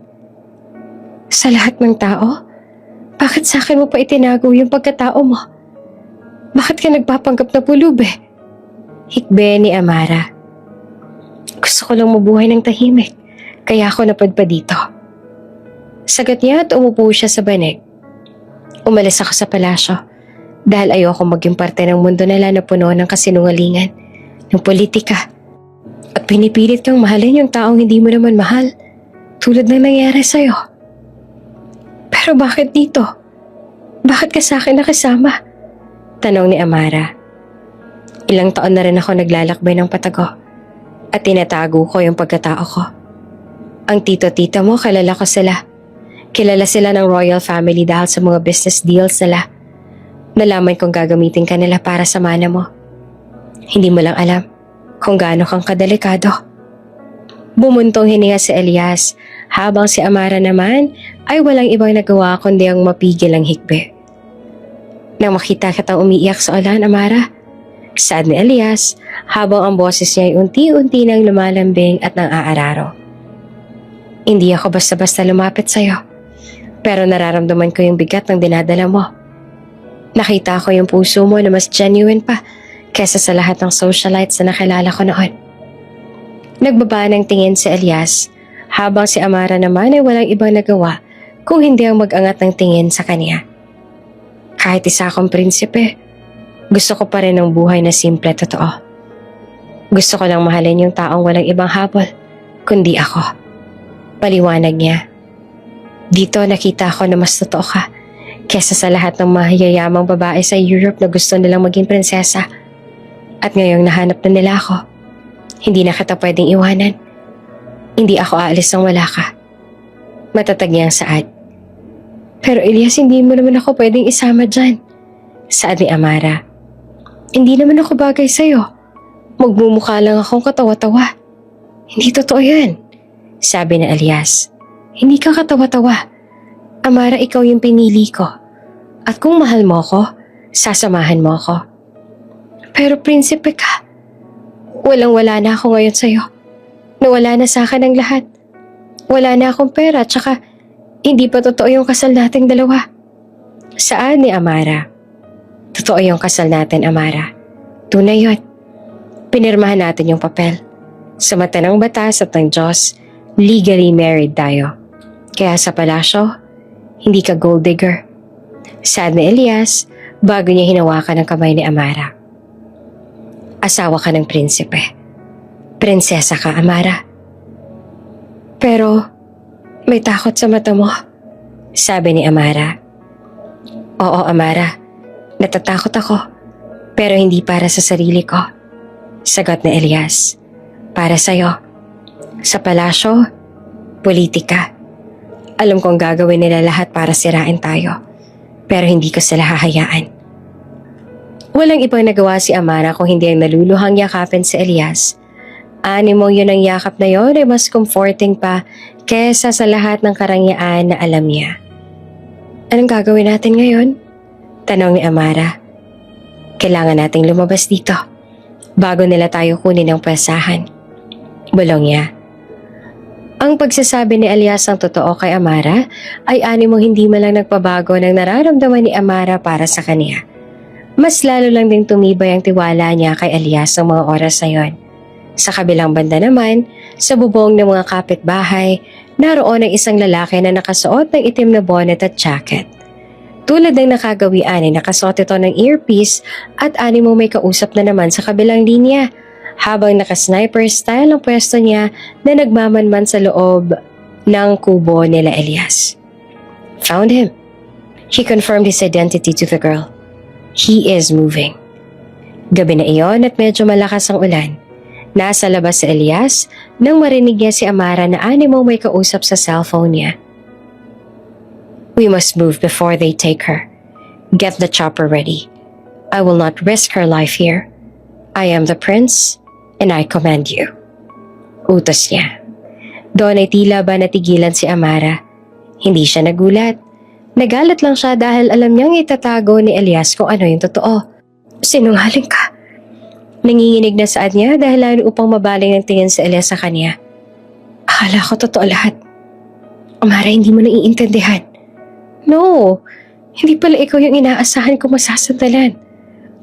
Sa lahat ng tao? Bakit sa akin mo pa itinago yung pagkatao mo? Bakit ka nagpapanggap na pulube? Hikbe ni Amara. Gusto ko lang mabuhay ng tahimik, kaya ako napadpad dito. Sagot niya at umupo siya sa banig. Umalis ako sa palasyo dahil ayoko maging parte ng mundo nila na puno ng kasinungalingan, ng politika. At pinipilit kang mahalin yung taong hindi mo naman mahal, tulad ng nangyari sa'yo. Pero bakit dito? Bakit ka sa akin nakasama? Tanong ni Amara. Ilang taon na rin ako naglalakbay ng patago at tinatago ko yung pagkatao ko. Ang tito-tita mo, kilala ko sila. Kilala sila ng royal family dahil sa mga business deals nila. Nalaman kong gagamitin ka nila para sa mana mo. Hindi mo lang alam kung gaano kang kadelikado. Bumuntong hininga si Elias Habang si Amara naman ay walang ibang nagawa kundi ang mapigil ang hikbi. Nang makita kitang umiiyak sa ulan, Amara, saad ni Elias habang ang boses niya ay unti-unti nang lumalambing at nang aararo. Hindi ako basta-basta lumapit sa'yo, pero nararamdaman ko yung bigat ng dinadala mo. Nakita ko yung puso mo na mas genuine pa kesa sa lahat ng socialites na nakilala ko noon. Nagbaba ng tingin si Elias habang si Amara naman ay walang ibang nagawa kung hindi ang mag-angat ng tingin sa kanya. Kahit isa akong prinsipe, gusto ko pa rin ng buhay na simple at totoo. Gusto ko lang mahalin yung taong walang ibang habol, kundi ako. Paliwanag niya. Dito nakita ko na mas totoo ka kesa sa lahat ng mahiyayamang babae sa Europe na gusto nilang maging prinsesa. At ngayong nahanap na nila ako, hindi na kita pwedeng iwanan. Hindi ako aalis nang wala ka. Matatag niyang saad. Pero Elias, hindi mo naman ako pwedeng isama dyan. Saad ni Amara. Hindi naman ako bagay sa'yo. Magmumukha lang akong katawa-tawa. Hindi totoo yan. Sabi ni Elias. Hindi ka katawa-tawa. Amara, ikaw yung pinili ko. At kung mahal mo ako, sasamahan mo ako. Pero prinsipe ka. Walang-wala na ako ngayon sa'yo. Nawala na sa akin ang lahat. Wala na akong pera, tsaka hindi pa totoo yung kasal nating dalawa. Saan ni Amara? Totoo yung kasal natin, Amara. Tunay yun. Pinirmahan natin yung papel. Sa mata ng batas at ng Diyos, legally married tayo. Kaya sa palasyo, hindi ka gold digger. Saad ni Elias bago niya hinawakan ang kamay ni Amara. Asawa ka ng prinsipe. Prinsesa ka, Amara. Pero may takot sa mata mo, sabi ni Amara. Oo, Amara. Natatakot ako. Pero hindi para sa sarili ko. Sagot ni Elias. Para sa'yo. Sa palasyo, politika. Alam kong gagawin nila lahat para sirain tayo. Pero hindi ko sila hahayaan. Walang ibang nagawa si Amara kung hindi ang naluluhang yakapin si Elias. Animo yun ang yakap na yon ay mas comforting pa kesa sa lahat ng karangyaan na alam niya. Anong gagawin natin ngayon? Tanong ni Amara. Kailangan nating lumabas dito bago nila tayo kunin ang pwesahan. Bulong niya. Ang pagsasabi ni Elias ang totoo kay Amara ay animong hindi man lang nagpabago ng nararamdaman ni Amara para sa kanya. Mas lalo lang ding tumibay ang tiwala niya kay Elias ng mga oras na yon. Sa kabilang banda naman, sa bubong ng mga kapitbahay, naroon ang isang lalaki na nakasuot ng itim na bonnet at jacket. Tulad ng nakagawian ay nakasuot ito ng earpiece at animong may kausap na naman sa kabilang linya, habang naka-sniper style ang pwesto niya na nagmamanman sa loob ng kubo nila Elias. Found him. He confirmed his identity to the girl. He is moving. Gabi na iyon at medyo malakas ang ulan. Nasa labas si Elias nang marinig niya si Amara na animong may kausap sa cellphone niya. We must move before they take her. Get the chopper ready. I will not risk her life here. I am the prince and I command you. Utos niya. Doon ay tila ba natigilan si Amara. Hindi siya nagulat. Nagalit lang siya dahil alam niyang itatago ni Elias kung ano yung totoo. Sinungaling ka. Nanginginig na saad niya dahil lalo upang mabaling ang tingin si Elias sa kanya. Akala ko totoo lahat. Amara, hindi mo naiintindihan. No, hindi pala ikaw yung inaasahan ko masasandalan.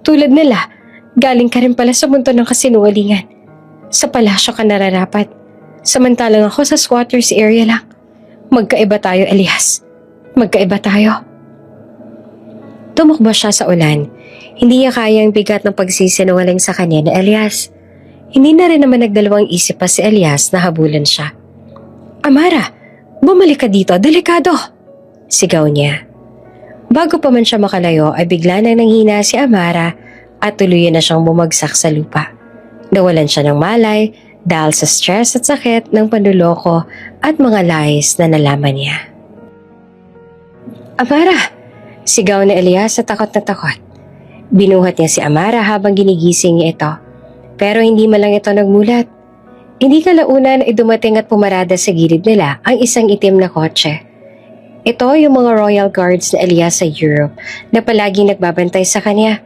Tulad nila, galing ka rin pala sa mundo ng kasinungalingan. Sa palasyo ka nararapat. Samantalang ako sa squatters area lang. Magkaiba tayo, Elias. Magkaiba tayo. Tumakbo siya sa ulan. Hindi niya kayang bigat ng pagsisinungaling sa kanya na Elias. Hindi na rin naman nagdalawang isip pa si Elias na habulan siya. Amara, bumalik ka dito, delikado! Sigaw niya. Bago pa man siya makalayo ay bigla nang nanghina si Amara at tuluyan na siyang bumagsak sa lupa. Nawalan siya ng malay dahil sa stress at sakit ng panluloko at mga lies na nalaman niya. Amara! Sigaw ni Elias sa takot na takot. Binuhat niya si Amara habang ginigising niya ito. Pero hindi man lang ito nagmulat. Hindi kalaunan ay dumating at pumarada sa gilid nila ang isang itim na kotse. Ito yung mga Royal Guards na Elias sa Europe na palaging nagbabantay sa kanya.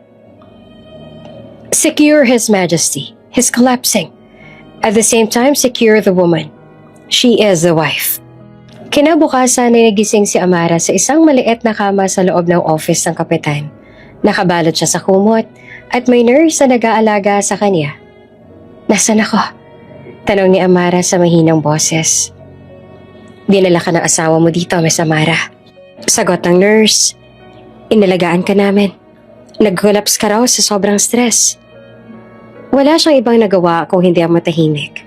Secure His Majesty. He's collapsing. At the same time, secure the woman. She is the wife. Kinabukasan ay nagising si Amara sa isang maliit na kama sa loob ng office ng kapitan. Nakabalot siya sa kumot at may nurse na nag-aalaga sa kanya. Nasaan ako? Tanong ni Amara sa mahinang boses. Dinala ka ng asawa mo dito, Miss Amara. Sagot ng nurse. Inalagaan ka namin. Nag-collapse ka raw sa sobrang stress. Wala siyang ibang nagawa kung hindi ang matahimik.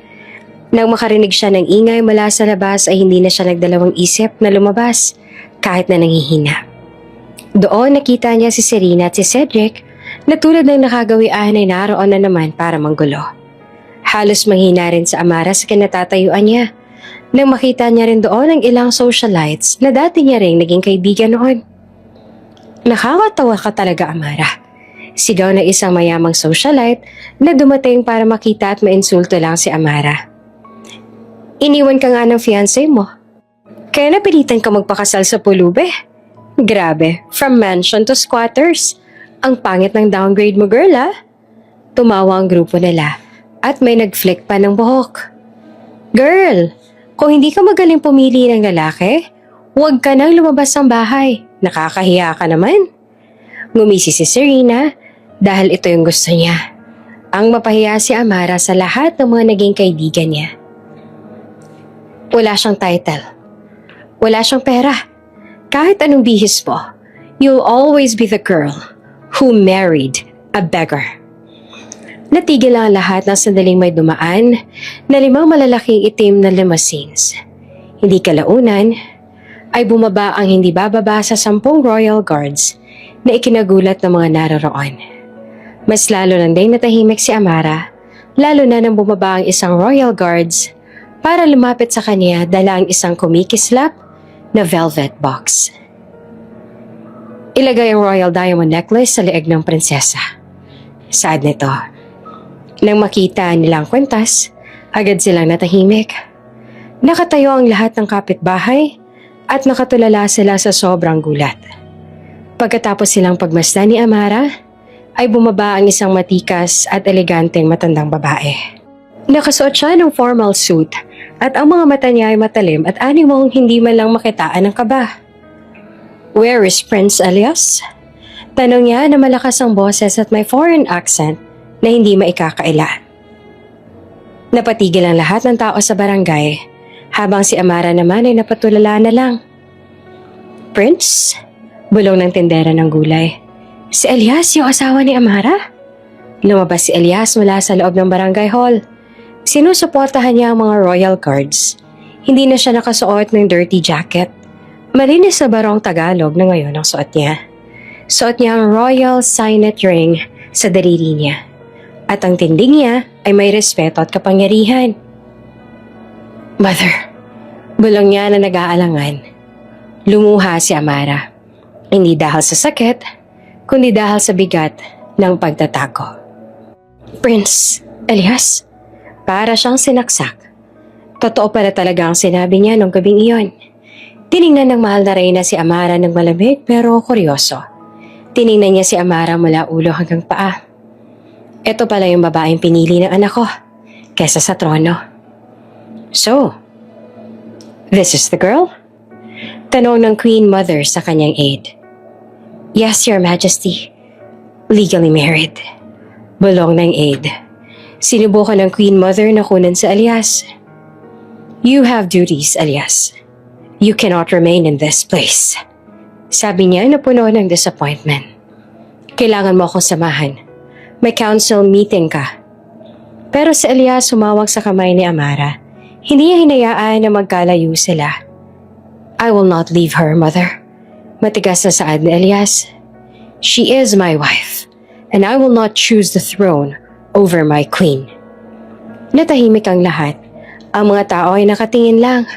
Nang makarinig siya ng ingay mula sa labas ay hindi na siya nagdalawang isip na lumabas kahit na nanghihina. Doon nakita niya si Serena at si Cedric na tulad ng nakagawian ay naroon na naman para manggulo. Halos manghina rin sa Amara sa kinatatayuan niya nang makita niya rin doon ang ilang socialites na dati niya rin naging kaibigan noon. Nakakatawa ka talaga, Amara. Sigaw na isang mayamang socialite na dumating para makita at mainsulto lang si Amara. Iniwan ka nga ng fiancé mo. Kaya napilitan ka magpakasal sa pulube. Grabe, from mansion to squatters. Ang pangit ng downgrade mo, girl, ah. Tumawa ang grupo nila at may nag-flick pa ng buhok. Girl, kung hindi ka magaling pumili ng lalaki, huwag ka nang lumabas ng bahay. Nakakahiya ka naman. Ngumisi si Serena dahil ito yung gusto niya. Ang mapahiya si Amara sa lahat ng mga naging kaibigan niya. Wala siyang title. Wala siyang pera. Kahit anong bihis mo, you'll always be the girl who married a beggar. Natigil ang lahat ng sandaling may dumaan na 5 malalaking itim na limousines. Hindi kalaunan ay bumaba ang hindi bababa sa 10 Royal Guards na ikinagulat ng mga naroroon. Mas lalo nang day natahimik si Amara, lalo na nang bumaba ang isang Royal Guards para lumapit sa kanya dala ang isang kumikislap na velvet box. Ilagay ang Royal Diamond Necklace sa leeg ng prinsesa. Sad nito. Nang makita nilang kwentas, agad silang natahimik. Nakatayo ang lahat ng kapitbahay at nakatulala sila sa sobrang gulat. Pagkatapos silang pagmasdan ni Amara, ay bumaba ang isang matikas at eleganteng matandang babae. Nakasuot siya ng formal suit at ang mga mata niya ay matalim at animong hindi man lang makitaan ng kaba. Where is Prince Elias? Tanong niya na malakas ang boses at may foreign accent na hindi maikakaila. Napatigil ang lahat ng tao sa barangay habang si Amara naman ay napatulala na lang. Prince? Bulong ng tindera ng gulay. Si Elias yung asawa ni Amara? Lumabas si Elias mula sa loob ng barangay hall. Sinusuportahan niya ang mga Royal Guards. Hindi na siya nakasuot ng dirty jacket. Malinis na barong Tagalog na ngayon ang suot niya. Suot niya ang Royal Signet Ring sa daliri niya. At ang tindig niya ay may respeto at kapangyarihan. Mother, bulong niya na nag-aalangan. Lumuha si Amara. Hindi dahil sa sakit, kundi dahil sa bigat ng pagtatago. Prince Elias, para siyang sinaksak. Totoo pala talaga ang sinabi niya nung gabing iyon. Tiningnan ng mahal na reyna si Amara ng malamig pero kuryoso. Tiningnan niya si Amara mula ulo hanggang paa. Ito pala yung babaeng pinili ng anak ko, kesa sa trono. So, this is the girl? Tanong ng Queen Mother sa kanyang aide. Yes, Your Majesty. Legally married. Bulong ng aide. Sinubukan ng Queen Mother na kunan si Elias. You have duties, Elias. You cannot remain in this place. Sabi niya na puno ng disappointment. Kailangan mo akong samahan. May council meeting ka. Pero si Elias sumawak sa kamay ni Amara. Hindi niya hinayaan na magkalayo sila. I will not leave her, Mother. Matigas na saad ni Elias. She is my wife, and I will not choose the throne over my queen. Natahimik ang lahat. Ang mga tao ay nakatingin lang.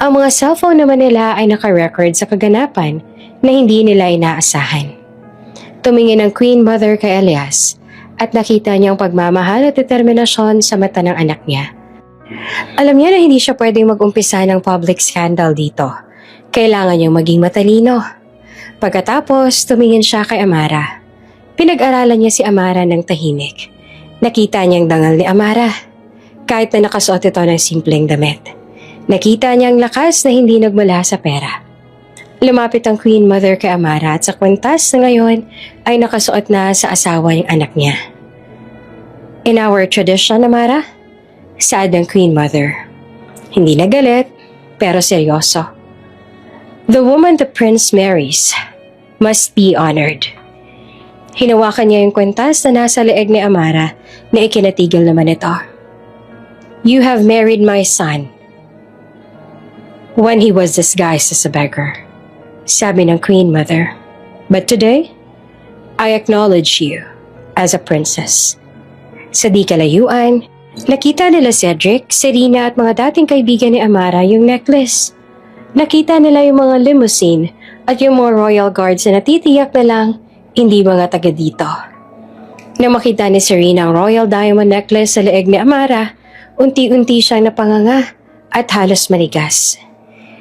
Ang mga cellphone naman nila ay naka-record sa kaganapan na hindi nila inaasahan. Tumingin ang Queen Mother kay Elias at nakita niyang pagmamahal at determinasyon sa mata ng anak niya. Alam niya na hindi siya pwedeng mag-umpisa ng public scandal dito. Kailangan niyang maging matalino. Pagkatapos, tumingin siya kay Amara. Pinag-aralan niya si Amara ng tahimik. Nakita niyang dangal ni Amara. Kahit na nakasuot ito ng simpleng damit. Nakita niya ang lakas na hindi nagmula sa pera. Lumapit ang Queen Mother kay Amara at sa kwintas na ngayon ay nakasuot na sa asawa ng anak niya. In our tradition, Amara, saad ng Queen Mother. Hindi na galit, pero seryoso. The woman the prince marries must be honored. Hinawakan niya yung kwintas na nasa leeg ni Amara na ikinatigil naman ito. You have married my son when he was disguised as a beggar, sabi ng Queen Mother. But today, I acknowledge you as a princess. Sa di kalayuan, nakita nila Cedric, Serena at mga dating kaibigan ni Amara yung necklace. Nakita nila yung mga limousine at yung mga royal guards na natitiyak na lang hindi mga taga dito. Nang makita ni Serena ang royal diamond necklace sa leeg ni Amara, unti-unti siyang napanganga at halos manigas.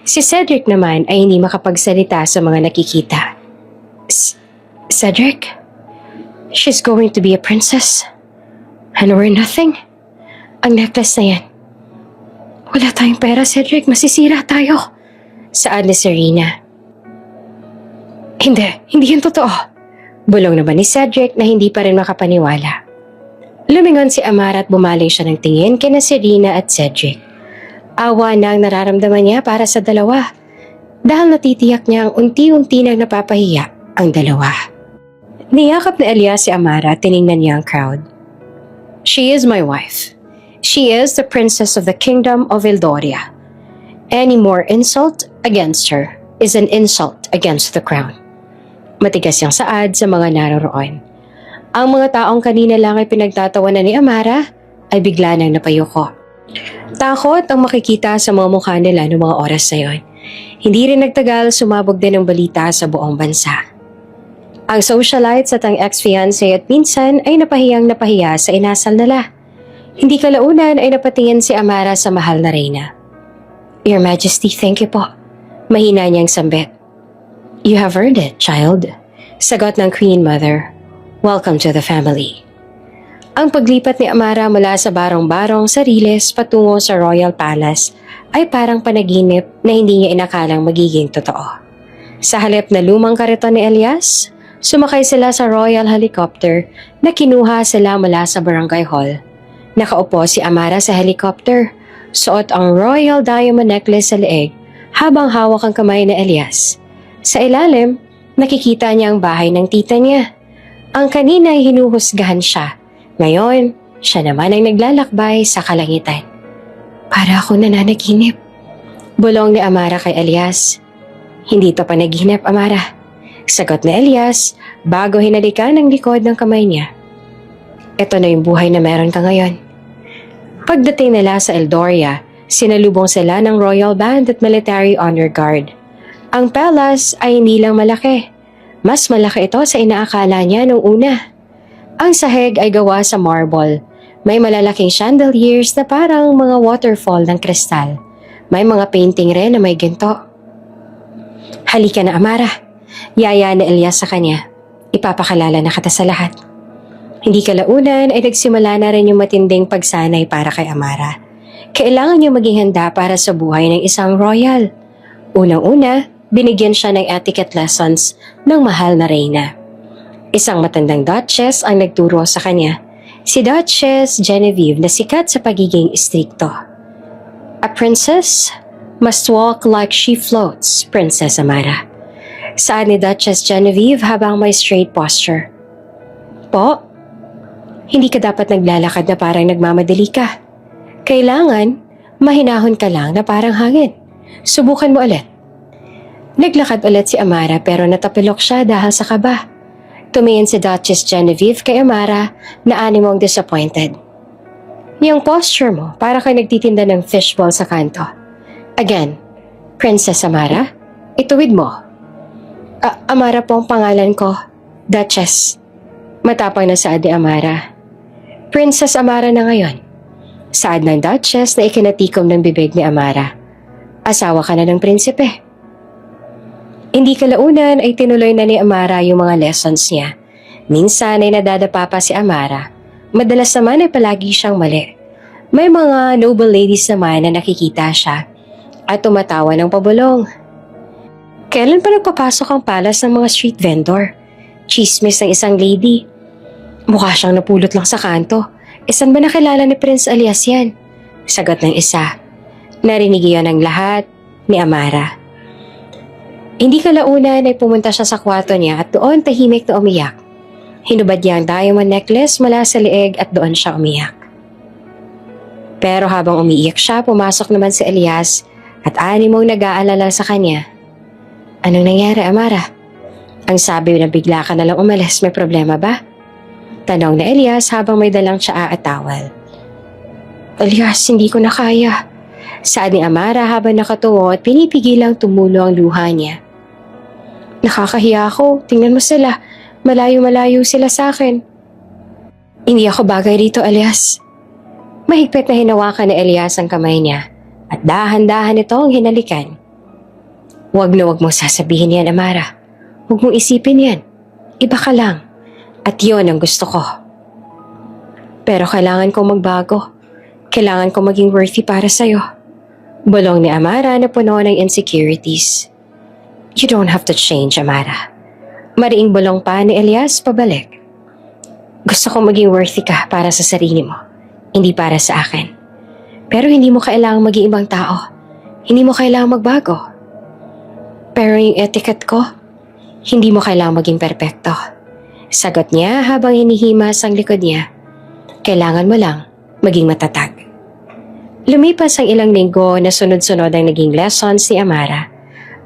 Si Cedric naman ay hindi makapagsalita sa mga nakikita. Cedric? She's going to be a princess. And we're nothing. Ang necklace na yan. Wala tayong pera, Cedric. Masisira tayo. Saad ni Serena. Hindi yan totoo. Bulong naman ni Cedric na hindi pa rin makapaniwala. Lumingon si Amara at bumaling siya ng tingin kina Serena at Cedric. Awa na ang nararamdaman niya para sa dalawa. Dahil natitiyak niya ang unti-unti nang napapahiya ang dalawa. Niyakap na Elias si Amara at tiningnan niya ang crowd. She is my wife. She is the princess of the kingdom of Eldoria. Any more insult against her is an insult against the crown. Matigas yung saad sa mga naroroon. Ang mga taong kanina lang ay pinagtatawanan ni Amara ay bigla nang napayuko. Takot ang makikita sa mga mukha nila noong mga oras na yon. Hindi rin nagtagal, sumabog din ang balita sa buong bansa. Ang socialites at ang ex-fiancé at minsan ay napahiyang napahiya sa inasal nila. Hindi kalaunan ay napatingin si Amara sa mahal na reyna. Your Majesty, thank you po. Mahina niyang sambit. You have earned it, child. Sagot ng Queen Mother. Welcome to the family. Ang paglipat ni Amara mula sa barong-barong sa Riles patungo sa Royal Palace ay parang panaginip na hindi niya inakalang magiging totoo. Sa halip na lumang kariton ni Elias, sumakay sila sa royal helicopter na kinuha sila mula sa barangay hall. Nakaupo si Amara sa helicopter, suot ang royal diamond necklace sa leeg habang hawak ang kamay ni Elias. Sa ilalim, nakikita niya ang bahay ng tita niya. Ang kanina ay hinuhusgahan siya. Ngayon, siya naman ang naglalakbay sa kalangitan. Para ako nananaginip. Bulong ni Amara kay Elias. Hindi to panaginip, Amara. Sagot ni Elias bago hinalikan ang likod ng kamay niya. Ito na yung buhay na meron ka ngayon. Pagdating nila sa Eldoria, sinalubong sila ng Royal Band at Military Honor Guard. Ang palace ay hindi lang malaki. Mas malaki ito sa inaakala niya nung una. Ang sahig ay gawa sa marble. May malalaking chandeliers na parang mga waterfall ng kristal. May mga painting rin na may ginto. Halika na, Amara. Yaya na Elias sa kanya. Ipapakalala na kita sa lahat. Hindi kalaunan ay nagsimula na rin yung matinding pagsanay para kay Amara. Kailangan niya maging handa para sa buhay ng isang royal. Unang-una, binigyan siya ng etiquette lessons ng mahal na reyna. Isang matandang duchess ang nagturo sa kanya, si Duchess Genevieve na sikat sa pagiging istrikto. A princess must walk like she floats, Princess Amara. Saad ni Duchess Genevieve habang may straight posture. Po, hindi ka dapat naglalakad na parang nagmamadali ka. Kailangan, mahinahon ka lang na parang hangin. Subukan mo ulit. Naglakad ulit si Amara pero natapilok siya dahil sa kaba. Tumingin si Duchess Genevieve kay Amara na animong disappointed. Yung posture mo, para kay nagtitinda ng fishball sa kanto. Again, Princess Amara, ituwid mo. Amara po ang pangalan ko, Duchess. Matapang na saad ni Amara. Princess Amara na ngayon. Saad ng Duchess na ikinatikom ng bibig ni Amara. Asawa ka na ng prinsipe. Hindi kalaunan ay tinuloy na ni Amara yung mga lessons niya. Minsan ay nadadapa pa si Amara. Madalas naman ay palagi siyang mali. May mga noble ladies naman na nakikita siya at tumatawa ng pabulong. Kailan pa nagpapasok ang palas ng mga street vendor? Chismis ng isang lady. Mukha siyang napulot lang sa kanto. Saan ba nakilala ni Prince Elias yan? Sagot ng isa. Narinig iyon ng lahat ni Amara. Hindi kalaunan ay pumunta siya sa kwarto niya at doon tahimik na umiyak. Hinubad niya ang diamond necklace mula sa leeg at doon siya umiyak. Pero habang umiiyak siya, pumasok naman si Elias at animong nag-aalala sa kanya. Anong nangyari, Amara? Ang sabi na bigla ka nalang umalis, may problema ba? Tanong na Elias habang may dalang tsaa at towel. Elias, hindi ko na kaya. Saad ni Amara habang nakatungo at pinipigilang tumulo ang luha niya. Nakakahiya ako, tingnan mo sila. Malayo-malayo sila sa akin. Hindi ako bagay dito, Elias. Mahigpit na hinawakan ni Elias ang kamay niya at dahan-dahan ito ang hinalikan. Huwag na huwag mong sasabihin yan, Amara. Huwag mong isipin yan. Iba ka lang. At yon ang gusto ko. Pero kailangan kong magbago. Kailangan kong maging worthy para sa'yo. Bulong ni Amara na puno ng insecurities. You don't have to change, Amara. Mariing bulong pa ni Elias pabalik. Gusto kong maging worthy ka para sa sarili mo. Hindi para sa akin. Pero hindi mo kailangang maging ibang tao. Hindi mo kailangang magbago. Pero yung etiquette ko, hindi mo kailangang maging perpekto. Sagot niya habang hinihimas ang likod niya. Kailangan mo lang maging matatag. Lumipas ang ilang linggo na sunod-sunod ang naging lessons ni Amara.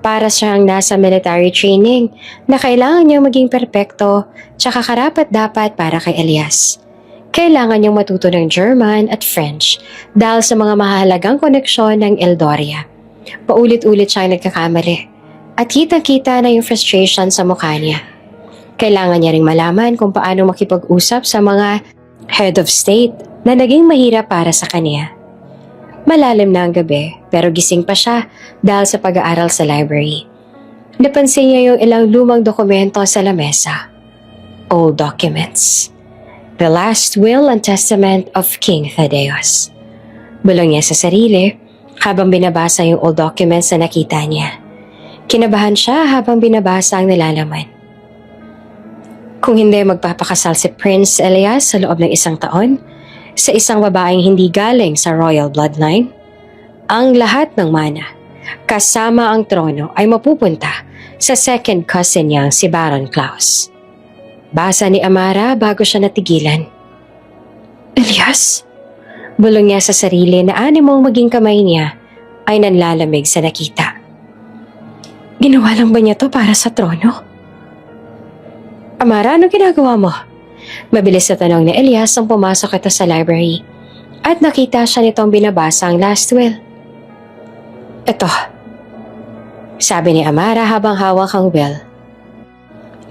Para siyang nasa military training na kailangan niyang maging perpekto tsaka karapat-dapat para kay Elias. Kailangan niyang matuto ng German at French dahil sa mga mahalagang koneksyon ng Eldoria. Paulit-ulit siyang nagkakamali at kitang-kita na yung frustration sa mukha niya. Kailangan niya ring malaman kung paano makipag-usap sa mga head of state na naging mahirap para sa kanya. Malalim na ang gabi pero gising pa siya dahil sa pag-aaral sa library. Napansin niya yung ilang lumang dokumento sa lamesa. Old documents. The last will and testament of King Thaddeus. Bulong niya sa sarili habang binabasa yung old documents na nakita niya. Kinabahan siya habang binabasa ang nilalaman. Kung hindi magpapakasal si Prince Elias sa loob ng 1 taon, sa isang babaeng hindi galing sa royal bloodline, ang lahat ng mana, kasama ang trono ay mapupunta sa second cousin niyang si Baron Klaus. Basa ni Amara bago siya natigilan. Elias? Bulong niya sa sarili na animong maging kamay niya ay nanlalamig sa nakita. Ginawa lang ba niya to para sa trono? Amara, ano ginagawa mo? Mabilis na tanong ni Elias nang pumasok ito sa library at nakita siya nitong binabasa ang last will. Ito, sabi ni Amara habang hawak ang will.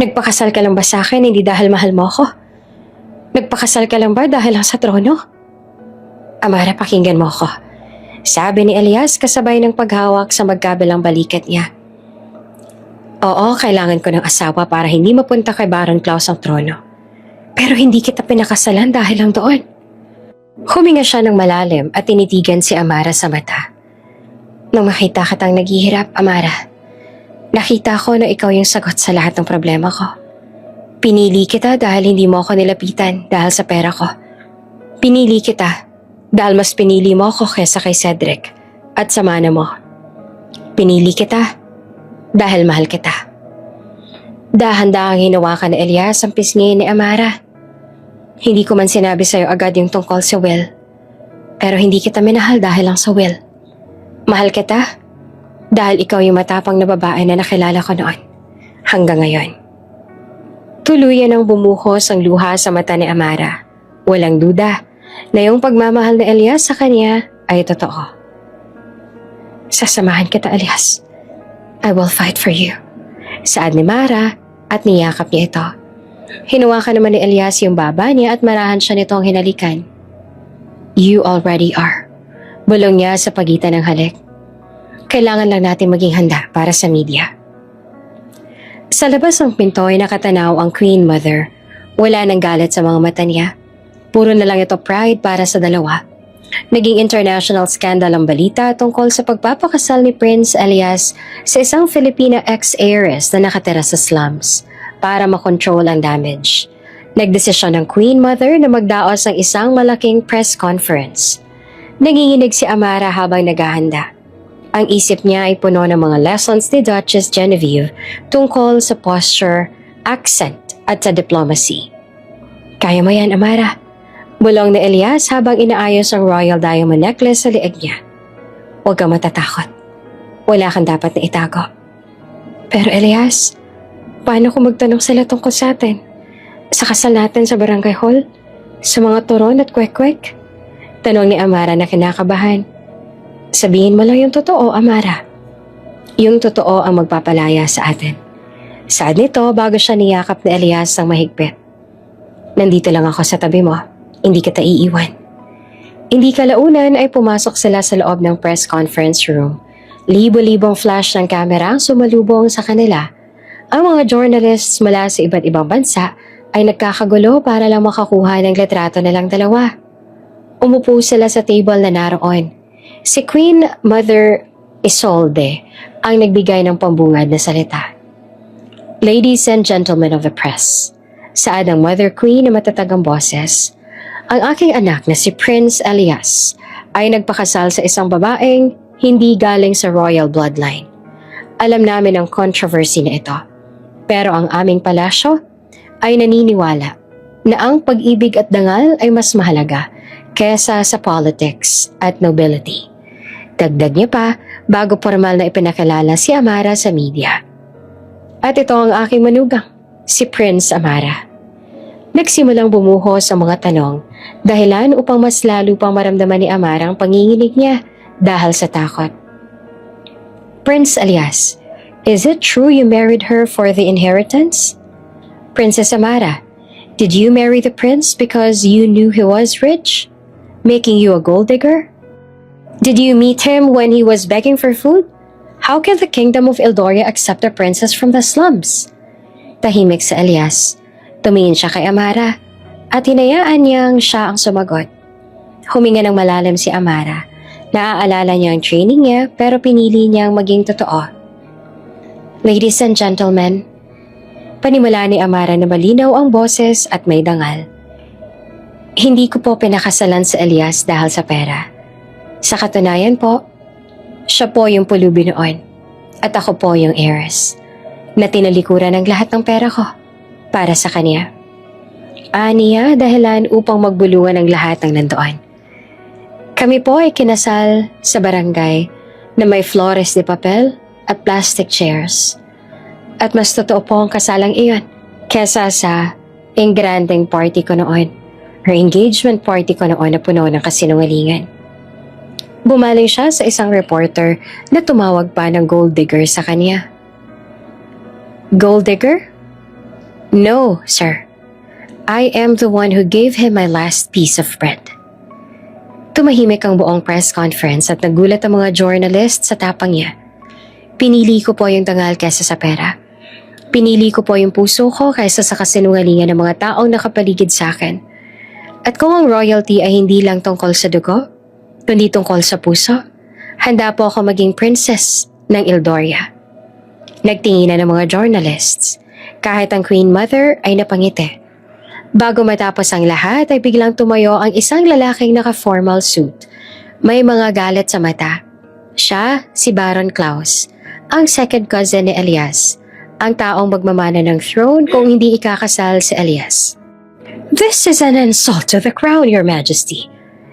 Nagpakasal ka lang ba sa akin hindi dahil mahal mo ako? Nagpakasal ka lang ba dahil lang sa trono? Amara, pakinggan mo ako. Sabi ni Elias kasabay ng paghawak sa magkabilang balikat niya. Oo, kailangan ko ng asawa para hindi mapunta kay Baron Klaus ang trono. Pero hindi kita pinakasalan dahil lang doon. Huminga siya ng malalim at tinitigan si Amara sa mata. Nung makita kitang naghihirap, Amara, nakita ko na ikaw yung sagot sa lahat ng problema ko. Pinili kita dahil hindi mo ako nilapitan dahil sa pera ko. Pinili kita dahil mas pinili mo ako kesa kay Cedric at sa mana mo. Pinili kita dahil mahal kita. Dahan-dahang hinawakan ni Elias ang pisngi ni Amara. Hindi ko man sinabi sa'yo agad yung tungkol sa will. Pero hindi kita minahal dahil lang sa will. Mahal kita dahil ikaw yung matapang na babae na nakilala ko noon. Hanggang ngayon. Tuluyan ang bumuhos ang luha sa mata ni Amara. Walang duda na yung pagmamahal ni Elias sa kanya ay totoo. Sasamahan kita, Elias. I will fight for you. Saad ni Mara at niyakap niya ito. Hinuwakan naman ni Elias yung baba niya at marahan siya nitong hinalikan. You already are. Bulong niya sa pagitan ng halik. Kailangan lang natin maging handa para sa media. Sa labas ng pinto ay nakatanaw ang Queen Mother. Wala nang galit sa mga mata niya. Puro na lang ito pride para sa dalawa. Naging international scandal ang balita tungkol sa pagpapakasal ni Prince Elias sa isang Filipina ex-heiress na nakatira sa slums para makontrol ang damage. Nagdesisyon ng Queen Mother na magdaos ng isang malaking press conference. Nanginginig si Amara habang naghahanda. Ang isip niya ay puno ng mga lessons ni Duchess Genevieve tungkol sa posture, accent at sa diplomacy. Kaya mo yan, Amara. Bulong ni Elias habang inaayos ang royal diamond necklace sa lieg niya. Huwag kang matatakot. Wala kang dapat na itago. Pero Elias, paano kung magtanong sila tungkol sa atin? Sa kasal natin sa barangay hall? Sa mga turon at kwek-kwek? Tanong ni Amara na kinakabahan. Sabihin mo lang yung totoo, Amara. Yung totoo ang magpapalaya sa atin. Saad nito bago siya niyakap ni Elias ng mahigpit. Nandito lang ako sa tabi mo. Hindi kita iiwan. Hindi kalaunan ay pumasok sila sa loob ng press conference room. Libo-libong flash ng kamera ang sumalubong sa kanila. Ang mga journalists mula sa iba't ibang bansa ay nagkakagulo para lang makakuha ng litrato nilang dalawa. Umupo sila sa table na naroon. Si Queen Mother Isolde ang nagbigay ng pambungad na salita. Ladies and gentlemen of the press, saad ang Mother Queen na matatag ang boses, ang aking anak na si Prince Elias ay nagpakasal sa isang babaeng hindi galing sa royal bloodline. Alam namin ang controversy na ito, pero ang aming palasyo ay naniniwala na ang pag-ibig at dangal ay mas mahalaga kesa sa politics at nobility. Dagdag niya pa bago formal na ipinakilala si Amara sa media. At ito ang aking manugang, si Prince Amara. Nagsimulang bumuhos ang mga tanong, dahilan upang mas lalo pang maramdaman ni Amara ang panginginig niya dahil sa takot. Prince Elias, is it true you married her for the inheritance? Princess Amara, did you marry the prince because you knew he was rich, making you a gold digger? Did you meet him when he was begging for food? How can the kingdom of Eldoria accept a princess from the slums? Tahimik si Elias. Tumingin siya kay Amara at hinayaan niyang siya ang sumagot. Huminga ng malalim si Amara. Naaalala niya ang training niya pero pinili niyang maging totoo. Ladies and gentlemen, panimula ni Amara na malinaw ang boses at may dangal. Hindi ko po pinakasalan si Elias dahil sa pera. Sa katunayan po, siya po yung pulubi noon at ako po yung heiress na tinalikuran ng lahat ng pera ko para sa kanya. Aniya dahilan upang magbulungan ang lahat ng nandoon. Kami po ay kinasal sa barangay na may flores de papel at plastic chairs. At mas totoo po ang kasalang iyon kesa sa engrandeng party ko noon or engagement party ko noon na puno ng kasinungalingan. Bumaling siya sa isang reporter na tumawag pa ng gold digger sa kanya. Gold digger? No, sir. I am the one who gave him my last piece of bread. Tumahimik ang buong press conference at nagulat ang mga journalist sa tapang niya. Pinili ko po yung dangal kaysa sa pera. Pinili ko po yung puso ko kaysa sa kasinungalingan ng mga taong nakapaligid sa akin. At kung ang royalty ay hindi lang tungkol sa dugo, kundi tungkol sa puso, handa po ako maging princess ng Eldoria. Nagtinginan ng mga journalists, kahit ang Queen Mother ay napangiti. Bago matapos ang lahat ay biglang tumayo ang isang lalaking naka-formal suit. May mga galit sa mata. Siya, si Baron Klaus, ang second cousin ni Elias, ang taong magmamana ng throne kung hindi ikakasal si Elias. This is an insult to the crown, Your Majesty,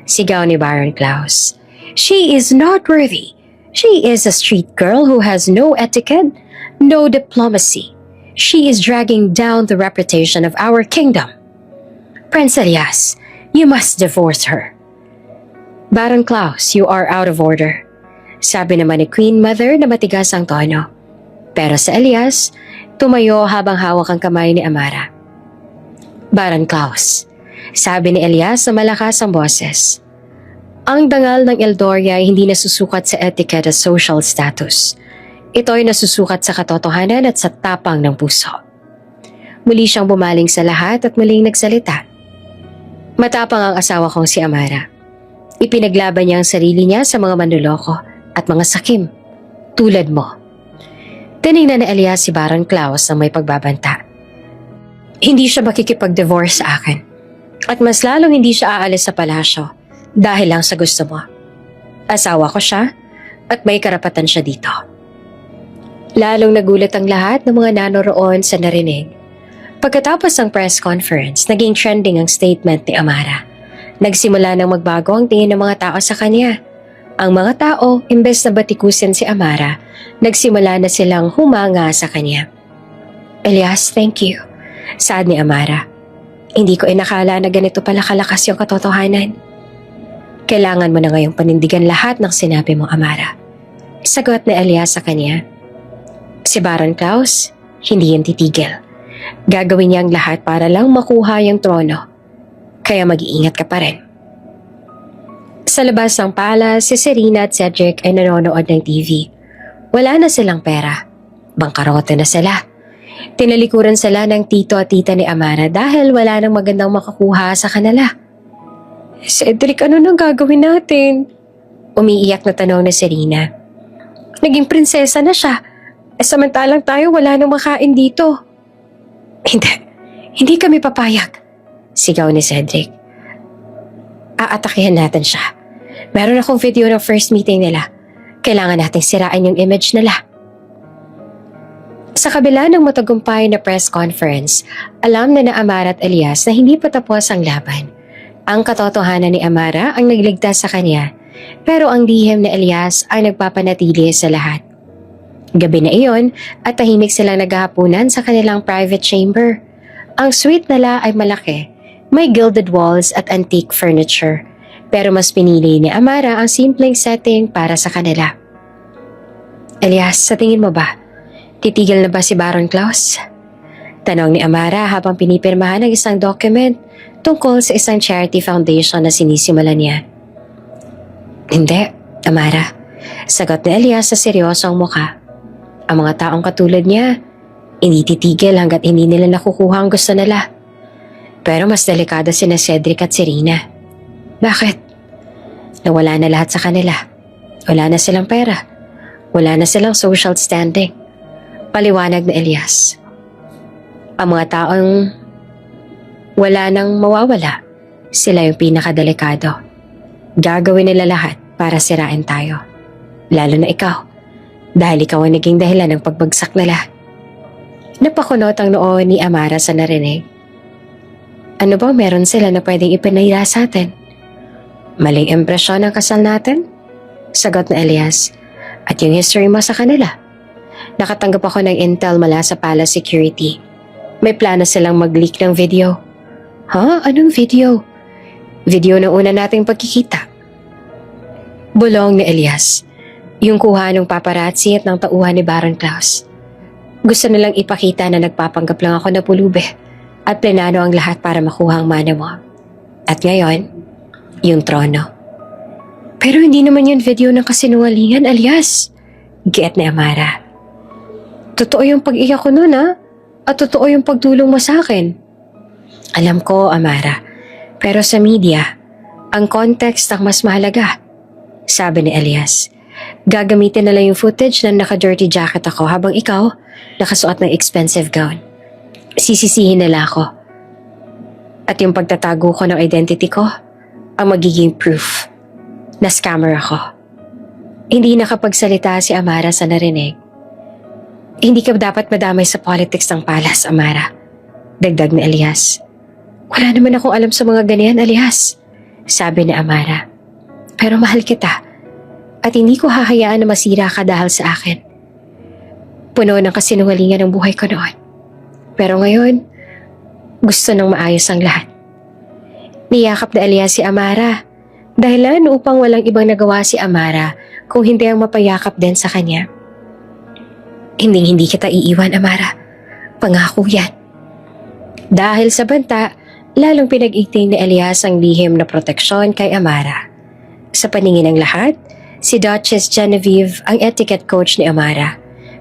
sigaw ni Baron Klaus. She is not worthy. She is a street girl who has no etiquette, no diplomacy. She is dragging down the reputation of our kingdom. Prince Elias, you must divorce her. Baron Klaus, you are out of order. Sabi naman ni Queen Mother na matigas ang tono. Pero sa Elias, tumayo habang hawak ang kamay ni Amara. Baron Klaus, sabi ni Elias na malakas ang boses. Ang dangal ng Eldoria ay hindi nasusukat sa etiquette at social status. Ito ay nasusukat sa katotohanan at sa tapang ng puso. Muli siyang bumaling sa lahat at muling nagsalita. Matapang ang asawa kong si Amara. Ipinaglaban niya ang sarili niya sa mga manloloko at mga sakim, tulad mo. Tiningnan na Elias si Baron Klaus na may pagbabanta. Hindi siya makikipag-divorce sa akin. At mas lalong hindi siya aalis sa palasyo dahil lang sa gusto mo. Asawa ko siya at may karapatan siya dito. Lalong nagulat ang lahat ng mga nanoroon sa narinig. Pagkatapos ng press conference, naging trending ang statement ni Amara. Nagsimula nang magbago ang tingin ng mga tao sa kanya. Ang mga tao, imbes na batikusin si Amara, nagsimula na silang humanga sa kanya. Elias, thank you. Saad ni Amara. Hindi ko inakala na ganito pala kalakas yung katotohanan. Kailangan mo na ngayong panindigan lahat ng sinabi mo, Amara. Sagot ni Elias sa kanya. Si Baron Klaus, hindi yan titigil. Gagawin niya ang lahat para lang makuha yung trono. Kaya mag-iingat ka pa rin. Sa labas ng palace, si Serena at Cedric ay nanonood ng TV. Wala na silang pera. Bangkarote na sila. Tinalikuran sila ng tito at tita ni Amara dahil wala nang magandang makakuha sa kanila. Cedric, ano nang gagawin natin? Umiiyak na tanong ni Serena. Naging prinsesa na siya. Samantalang tayo wala nang makain dito. Hindi kami papayag. Sigaw ni Cedric. Aatakihan natin siya. Meron akong video ng first meeting nila. Kailangan nating sirain yung image nila. Sa kabila ng matagumpay na press conference, alam na Amara at Elias na hindi pa tapos ang laban. Ang katotohanan ni Amara ang nagligtas sa kanya, pero ang lihim ni Elias ay nagpapanatili sa lahat. Gabi na iyon at tahimik silang naghahapunan sa kanilang private chamber. Ang suite nila ay malaki, may gilded walls at antique furniture, pero mas pinili ni Amara ang simpleng setting para sa kanila. Elias, sa tingin mo ba, titigil na ba si Baron Klaus? Tanong ni Amara habang pinipirmahan ang isang document tungkol sa isang charity foundation na sinisimulan niya. Hindi, Amara. Sagot ni Elias sa seryosong muka. Ang mga taong katulad niya, hindi titigil hanggat hindi nila nakukuha ang gusto nila. Pero mas delikado sina Cedric at Serena. Bakit? Nawala na lahat sa kanila. Wala na silang pera. Wala na silang social standing. Paliwanag ni Elias. Ang mga taong wala nang mawawala, sila yung pinakadelikado. Gagawin nila lahat para sirain tayo. Lalo na ikaw, dahil ikaw ang naging dahilan ng pagbagsak nila. Napakunot ang noo ni Amara sa narinig. Ano ba meron sila na pwedeng ipinahira sa atin? Maling impresyon ang kasal natin? Sagot na Elias. At yung history mo sa kanila. Nakatanggap ako ng intel mula sa Palace Security. May plano silang mag-leak ng video. Ha? Anong video? Video ng una nating pagkikita. Bulong ni Elias. Yung kuha ng paparazzi at ng tauhan ni Baron Klaus. Gusto nilang ipakita na nagpapanggap lang ako na pulube at plenano ang lahat para makuha ang mana mo. At ngayon, yung trono. Pero hindi naman yun video ng kasinungalingan, Elias. Giat ni Amara. Totoo yung pag-iyak ko nun, ha? At totoo yung pagtulong mo sa akin. Alam ko, Amara. Pero sa media, ang context ang mas mahalaga. Sabi ni Elias. Gagamitin nila yung footage na naka-dirty jacket ako habang ikaw nakasuot ng expensive gown. Sisisihin nila ako. At yung pagtatago ko ng identity ko, ang magiging proof na scammer ako. Hindi nakapagsalita si Amara sa narinig. Hindi ka dapat madamay sa politics ng palace, Amara. Dagdag ni Elias. Wala naman akong alam sa mga ganyan, Elias. Sabi ni Amara. Pero mahal kita. At hindi ko hahayaan na masira ka dahil sa akin. Puno ng kasinungalingan ang buhay ko noon. Pero ngayon, gusto nang maayos ang lahat. Niyakap na Elias si Amara. Dahilan upang walang ibang nagawa si Amara kung hindi ang mapayakap din sa kanya. Hindi kita iiwan, Amara. Pangako yan. Dahil sa banta, lalong pinag-iting ni Elias ang lihim na proteksyon kay Amara. Sa paningin ng lahat, si Duchess Genevieve ang etiquette coach ni Amara.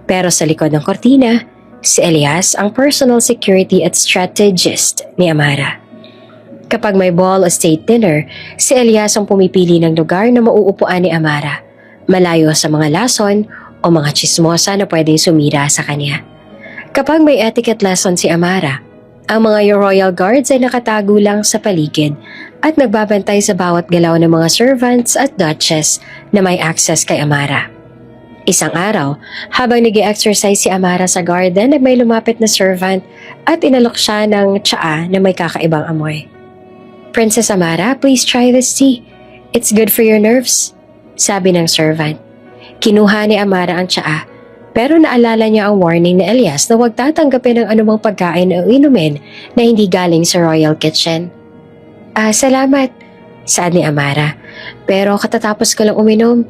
Pero sa likod ng kortina, si Elias ang personal security at strategist ni Amara. Kapag may ball o state dinner, si Elias ang pumipili ng lugar na mauupuan ni Amara, malayo sa mga lason o mga chismosa na pwedeng sumira sa kanya. Kapag may etiquette lesson si Amara, ang mga royal guards ay nakatago lang sa paligid at nagbabantay sa bawat galaw ng mga servants at duchess na may access kay Amara. Isang araw, habang nag-exercise si Amara sa garden ay may lumapit na servant at inalok siya ng tsaa na may kakaibang amoy. "Princess Amara, please try this tea. It's good for your nerves," sabi ng servant. Kinuha ni Amara ang tsaa, pero naalala niya ang warning ni Elias na huwag tatanggapin ng anumang pagkain o inumin na hindi galing sa royal kitchen. Salamat," saad ni Amara. "Pero katatapos ko lang uminom.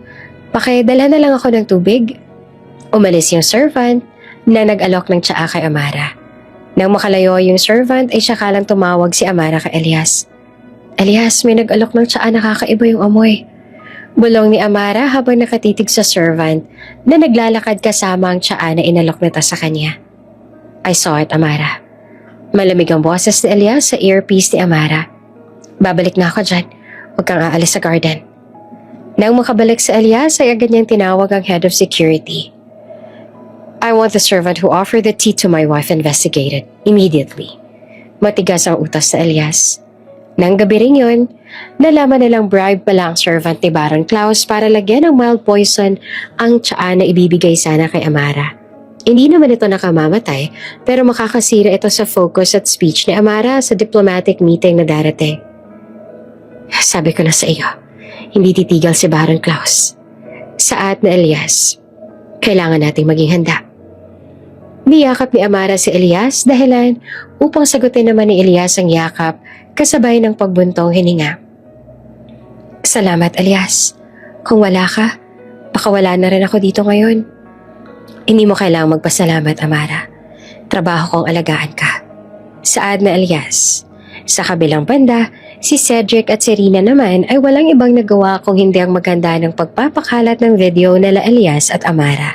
Pakidala na lang ako ng tubig." Umalis yung servant na nag-alok ng tsaa kay Amara. Nang makalayo yung servant ay saka lang tumawag si Amara kay Elias. "Elias, may nag-alok ng tsaa, nakakaiba yung amoy." Bulong ni Amara habang nakatitig sa servant na naglalakad kasama ang tsaa na inalok nito sa kanya. "I saw it, Amara." Malamig ang boses ni Elias sa earpiece ni Amara. "Babalik na ako dyan. Huwag kang aalis sa garden." Nang makabalik sa Elias ay agad niyang tinawag ang head of security. "I want the servant who offered the tea to my wife investigated immediately." Matigas ang utos sa Elias. Nang gabi rin yun, nalaman nilang bribe pala ang servant ni Baron Klaus para lagyan ng mild poison ang tsaa na ibibigay sana kay Amara. Hindi naman ito nakamamatay, pero makakasira ito sa focus at speech ni Amara sa diplomatic meeting na darating. "Sabi ko na sa iyo, hindi titigil si Baron Klaus." Saad na Elias, "Kailangan nating maging handa." Niyakap ni Amara si Elias dahilan upang sagutin naman ni Elias ang yakap kasabay ng pagbuntong hininga. "Salamat, Elias. Kung wala ka, baka wala na rin ako dito ngayon." "Hindi mo kailangang magpasalamat, Amara. Trabaho kong alagaan ka." Saad na Elias. Sa kabilang banda, si Cedric at si Rina naman ay walang ibang nagawa kung hindi ang maganda ng pagpapakalat ng video nila Elias at Amara.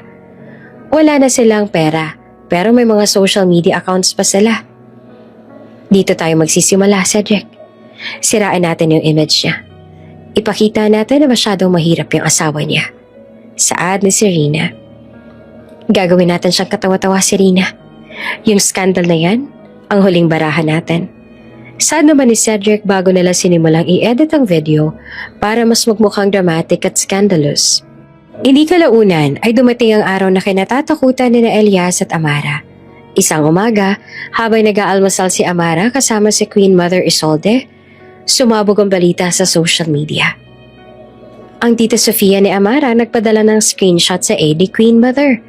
Wala na silang pera, pero may mga social media accounts pa sila. "Dito tayo magsisimula, Cedric. Sirain natin yung image niya. Ipakita natin na masyadong mahirap yung asawa niya." Saad ni si Rina. "Gagawin natin siyang katawa-tawa si Rina. Yung scandal na yan, ang huling barahan natin." Saad naman ni Cedric bago nila sinimulang i-edit ang video para mas magmukhang dramatic at scandalous. Hindi kalaunan ay dumating ang araw na kinatatakutan ni Elias at Amara. Isang umaga, habang nag-aalmusal si Amara kasama si Queen Mother Isolde, sumabog ang balita sa social media. Ang tita Sofia ni Amara nagpadala ng screenshot sa aide ni Queen Mother.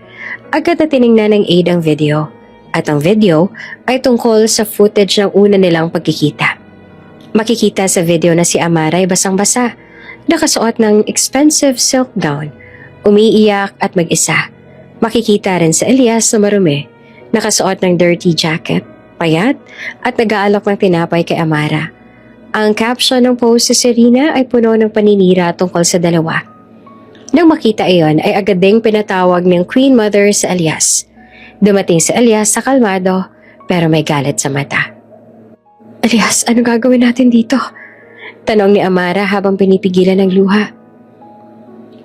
Agad na tiningnan ng aide ang video, at ang video ay tungkol sa footage ng una nilang pagkikita. Makikita sa video na si Amara ay basang-basa, nakasuot ng expensive silk gown, umiiyak at mag-isa. Makikita rin sa Elias na marumi, nakasuot ng dirty jacket, payat at nag-aalok ng tinapay kay Amara. Ang caption ng post sa Serena ay puno ng paninira tungkol sa dalawa. Nang makita iyon ay agad ding pinatawag ng Queen Mother sa Elias. Dumating si Elias sa kalmado pero may galit sa mata. "Elias, ano gagawin natin dito?" Tanong ni Amara habang pinipigilan ng luha.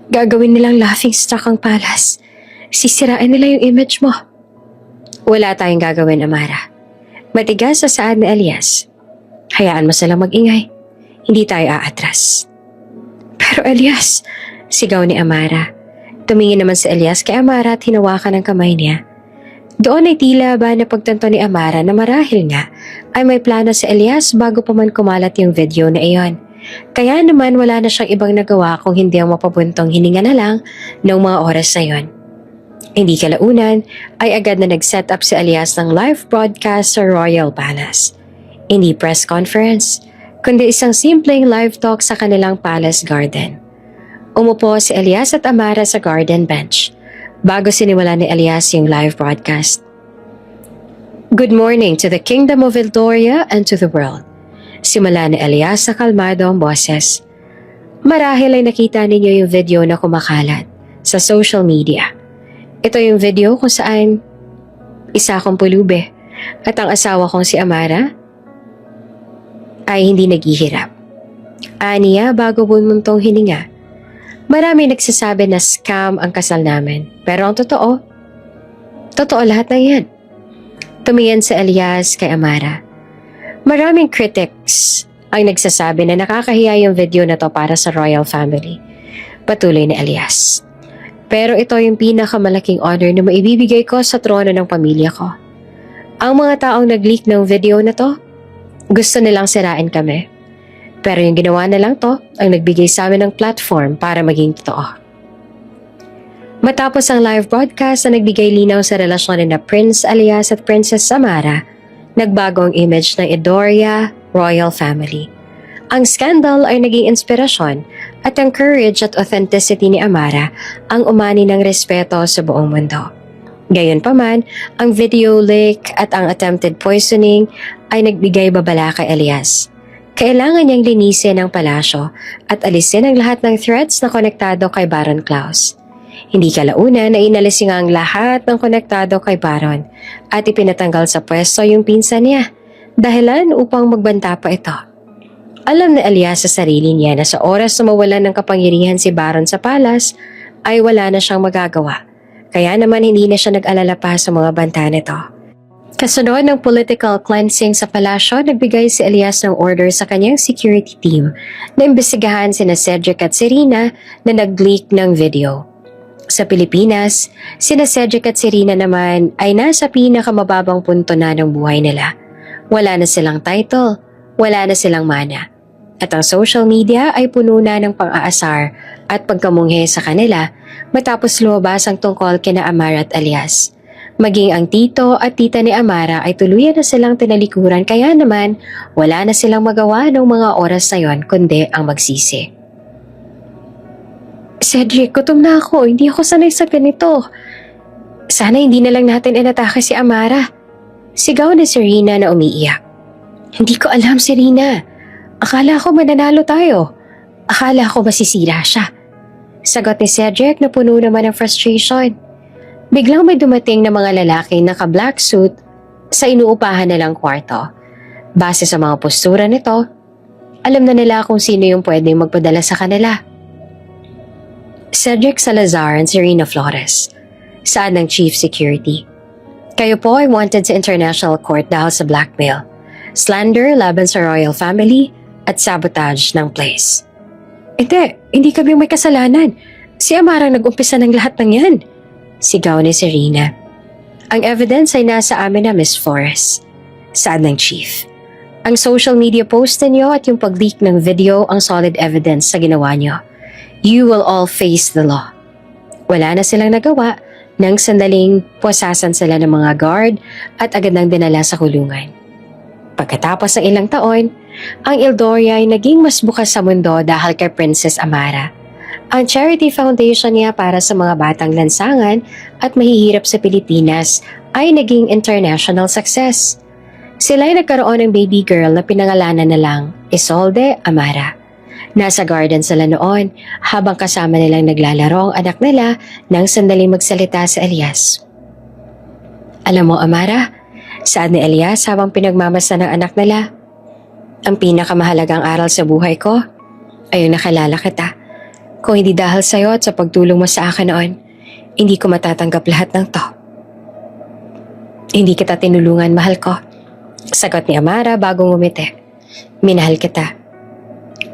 "Gagawin nilang laughingstock ang palace. Sisirain nila yung image mo." "Wala tayong gagawin, Amara." Matigas sa saad ni Elias. "Hayaan mo silang mag-ingay. Hindi tayo aatras." "Pero Elias," sigaw ni Amara. Tumingin naman si Elias kay Amara at hinawakan ang kamay niya. Doon ay tila ba na pagtanto ni Amara na marahil nga ay may plano si Elias bago pa man kumalat yung video na iyon. Kaya naman wala na siyang ibang nagawa kung hindi ang mapabuntong hininga na lang ng mga oras na yon. Hindi kalaunan ay agad na nag-set up si Elias ng live broadcast sa Royal Palace. Hindi press conference, kundi isang simpleng live talk sa kanilang palace garden. Umupo si Elias at Amara sa garden bench bago sinimula ni Elias yung live broadcast. "Good morning to the Kingdom of Eldoria and to the world." Simula ni Elias sa kalmado ang boses. Marahil ay nakita ninyo yung video na kumakalat sa social media. Ito yung video kung saan isa akong pulube at ang asawa kong si Amara ay hindi naghihirap. Aniya bago bumuntong hininga. Marami nagsasabi na scam ang kasal namin. Pero ang totoo lahat ng yan. Tumingin si Elias kay Amara. Maraming critics ang nagsasabi na nakakahiya yung video na to para sa royal family. Patuloy ni Elias. Pero ito yung pinakamalaking honor na maibibigay ko sa trono ng pamilya ko. Ang mga taong nag-leak ng video na to, gusto nilang sirain kami. Pero yung ginawa na lang to, ang nagbigay sa amin ng platform para maging totoo. Matapos ang live broadcast na nagbigay linaw sa relasyon na Prince Elias at Princess Amara, nagbago ang image ng Edoria royal family. Ang scandal ay naging inspirasyon at ang courage at authenticity ni Amara ang umani ng respeto sa buong mundo. Gayunpaman, ang video leak at ang attempted poisoning ay nagbigay babala kay Elias. Kailangan niyang linisin ang palasyo at alisin ang lahat ng threads na konektado kay Baron Klaus. Hindi kalaunan na inalis niya ang lahat ng konektado kay Baron at ipinatanggal sa pwesto yung pinsan niya, dahilan upang magbanta pa ito. Alam na Elias sa sarili niya na sa oras na mawalan ng kapangyarihan si Baron sa palas ay wala na siyang magagawa, kaya naman hindi na siya nag-alala pa sa mga banta nito. Kasunod ng political cleansing sa palasyo, nagbigay si Elias ng order sa kanyang security team na imbestigahan sina Cedric at Serena na nag-leak ng video. Sa Pilipinas, sina Cedric at Serena naman ay nasa pinakamababang punto na ng buhay nila. Wala na silang title, wala na silang mana. At ang social media ay puno na ng pang-aasar at pagkamunghe sa kanila matapos lumabas ang tungkol kina Amara at Elias. Maging ang tito at tita ni Amara ay tuluyan na silang tinalikuran kaya naman wala na silang magawa ng mga oras na yon kundi ang magsisi. Cedric, gutom na ako. Hindi ako sanay sa ganito. Sana hindi na lang natin inatake si Amara. Sigaw ni Serena na umiiyak. Hindi ko alam, Serena. Akala ko mananalo tayo. Akala ko masisira siya. Sagot ni Cedric na puno naman ng frustration. Biglang may dumating na mga lalaki naka-black suit sa inuupahan nilang kwarto. Base sa mga postura nito, alam na nila kung sino yung pwedeng magpadala sa kanila. Cedric Salazar and Serena Flores, saan ng Chief Security. Kayo po ay wanted sa International Court dahil sa blackmail, slander laban sa royal family at sabotage ng place. Hindi kami may kasalanan. Si Amara nag-umpisa ng lahat ng yan. Sigaw ni Serena. Ang evidence ay nasa amin na Miss Flores. Saan ng Chief? Ang social media post ninyo at yung pag-leak ng video ang solid evidence sa ginawa nyo. You will all face the law. Wala na silang nagawa nang sandaling puwasasan sila ng mga guard at agad nang dinala sa kulungan. Pagkatapos ng ilang taon, ang Edoria ay naging mas bukas sa mundo dahil kay Princess Amara. Ang charity foundation niya para sa mga batang lansangan at mahihirap sa Pilipinas ay naging international success. Sila ay nagkaroon ng baby girl na pinangalanan na lang Isolde Amara. Nasa garden sila noon habang kasama nilang naglalaro ang anak nila nang sandaling magsalita sa Elias. Alam mo Amara, saad ni Elias habang pinagmamasa ng anak nila, ang pinakamahalagang aral sa buhay ko ay yung nakilala kita. Kung hindi dahil sa'yo at sa pagtulong mo sa akin noon, hindi ko matatanggap lahat ng to. Hindi kita tinulungan, mahal ko. Sagot ni Amara bago ngumiti. Minahal kita.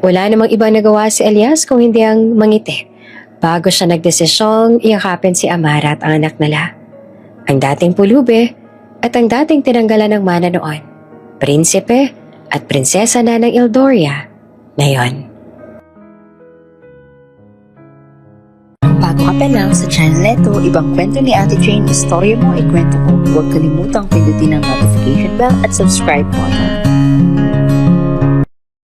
Wala namang ibang nagawa si Elias kung hindi ang mangiti. Bago siya nagdesisyong iyakapin si Amara at ang anak nila. Ang dating pulube at ang dating tinanggalan ng mana noon. Prinsipe at prinsesa na ng Edoria ngayon. Bago ka pa lang sa channel neto, ibang kwento ni Ate Jane, istorya mo, ikwento ko. Huwag kalimutang pindutin ang notification bell at subscribe button.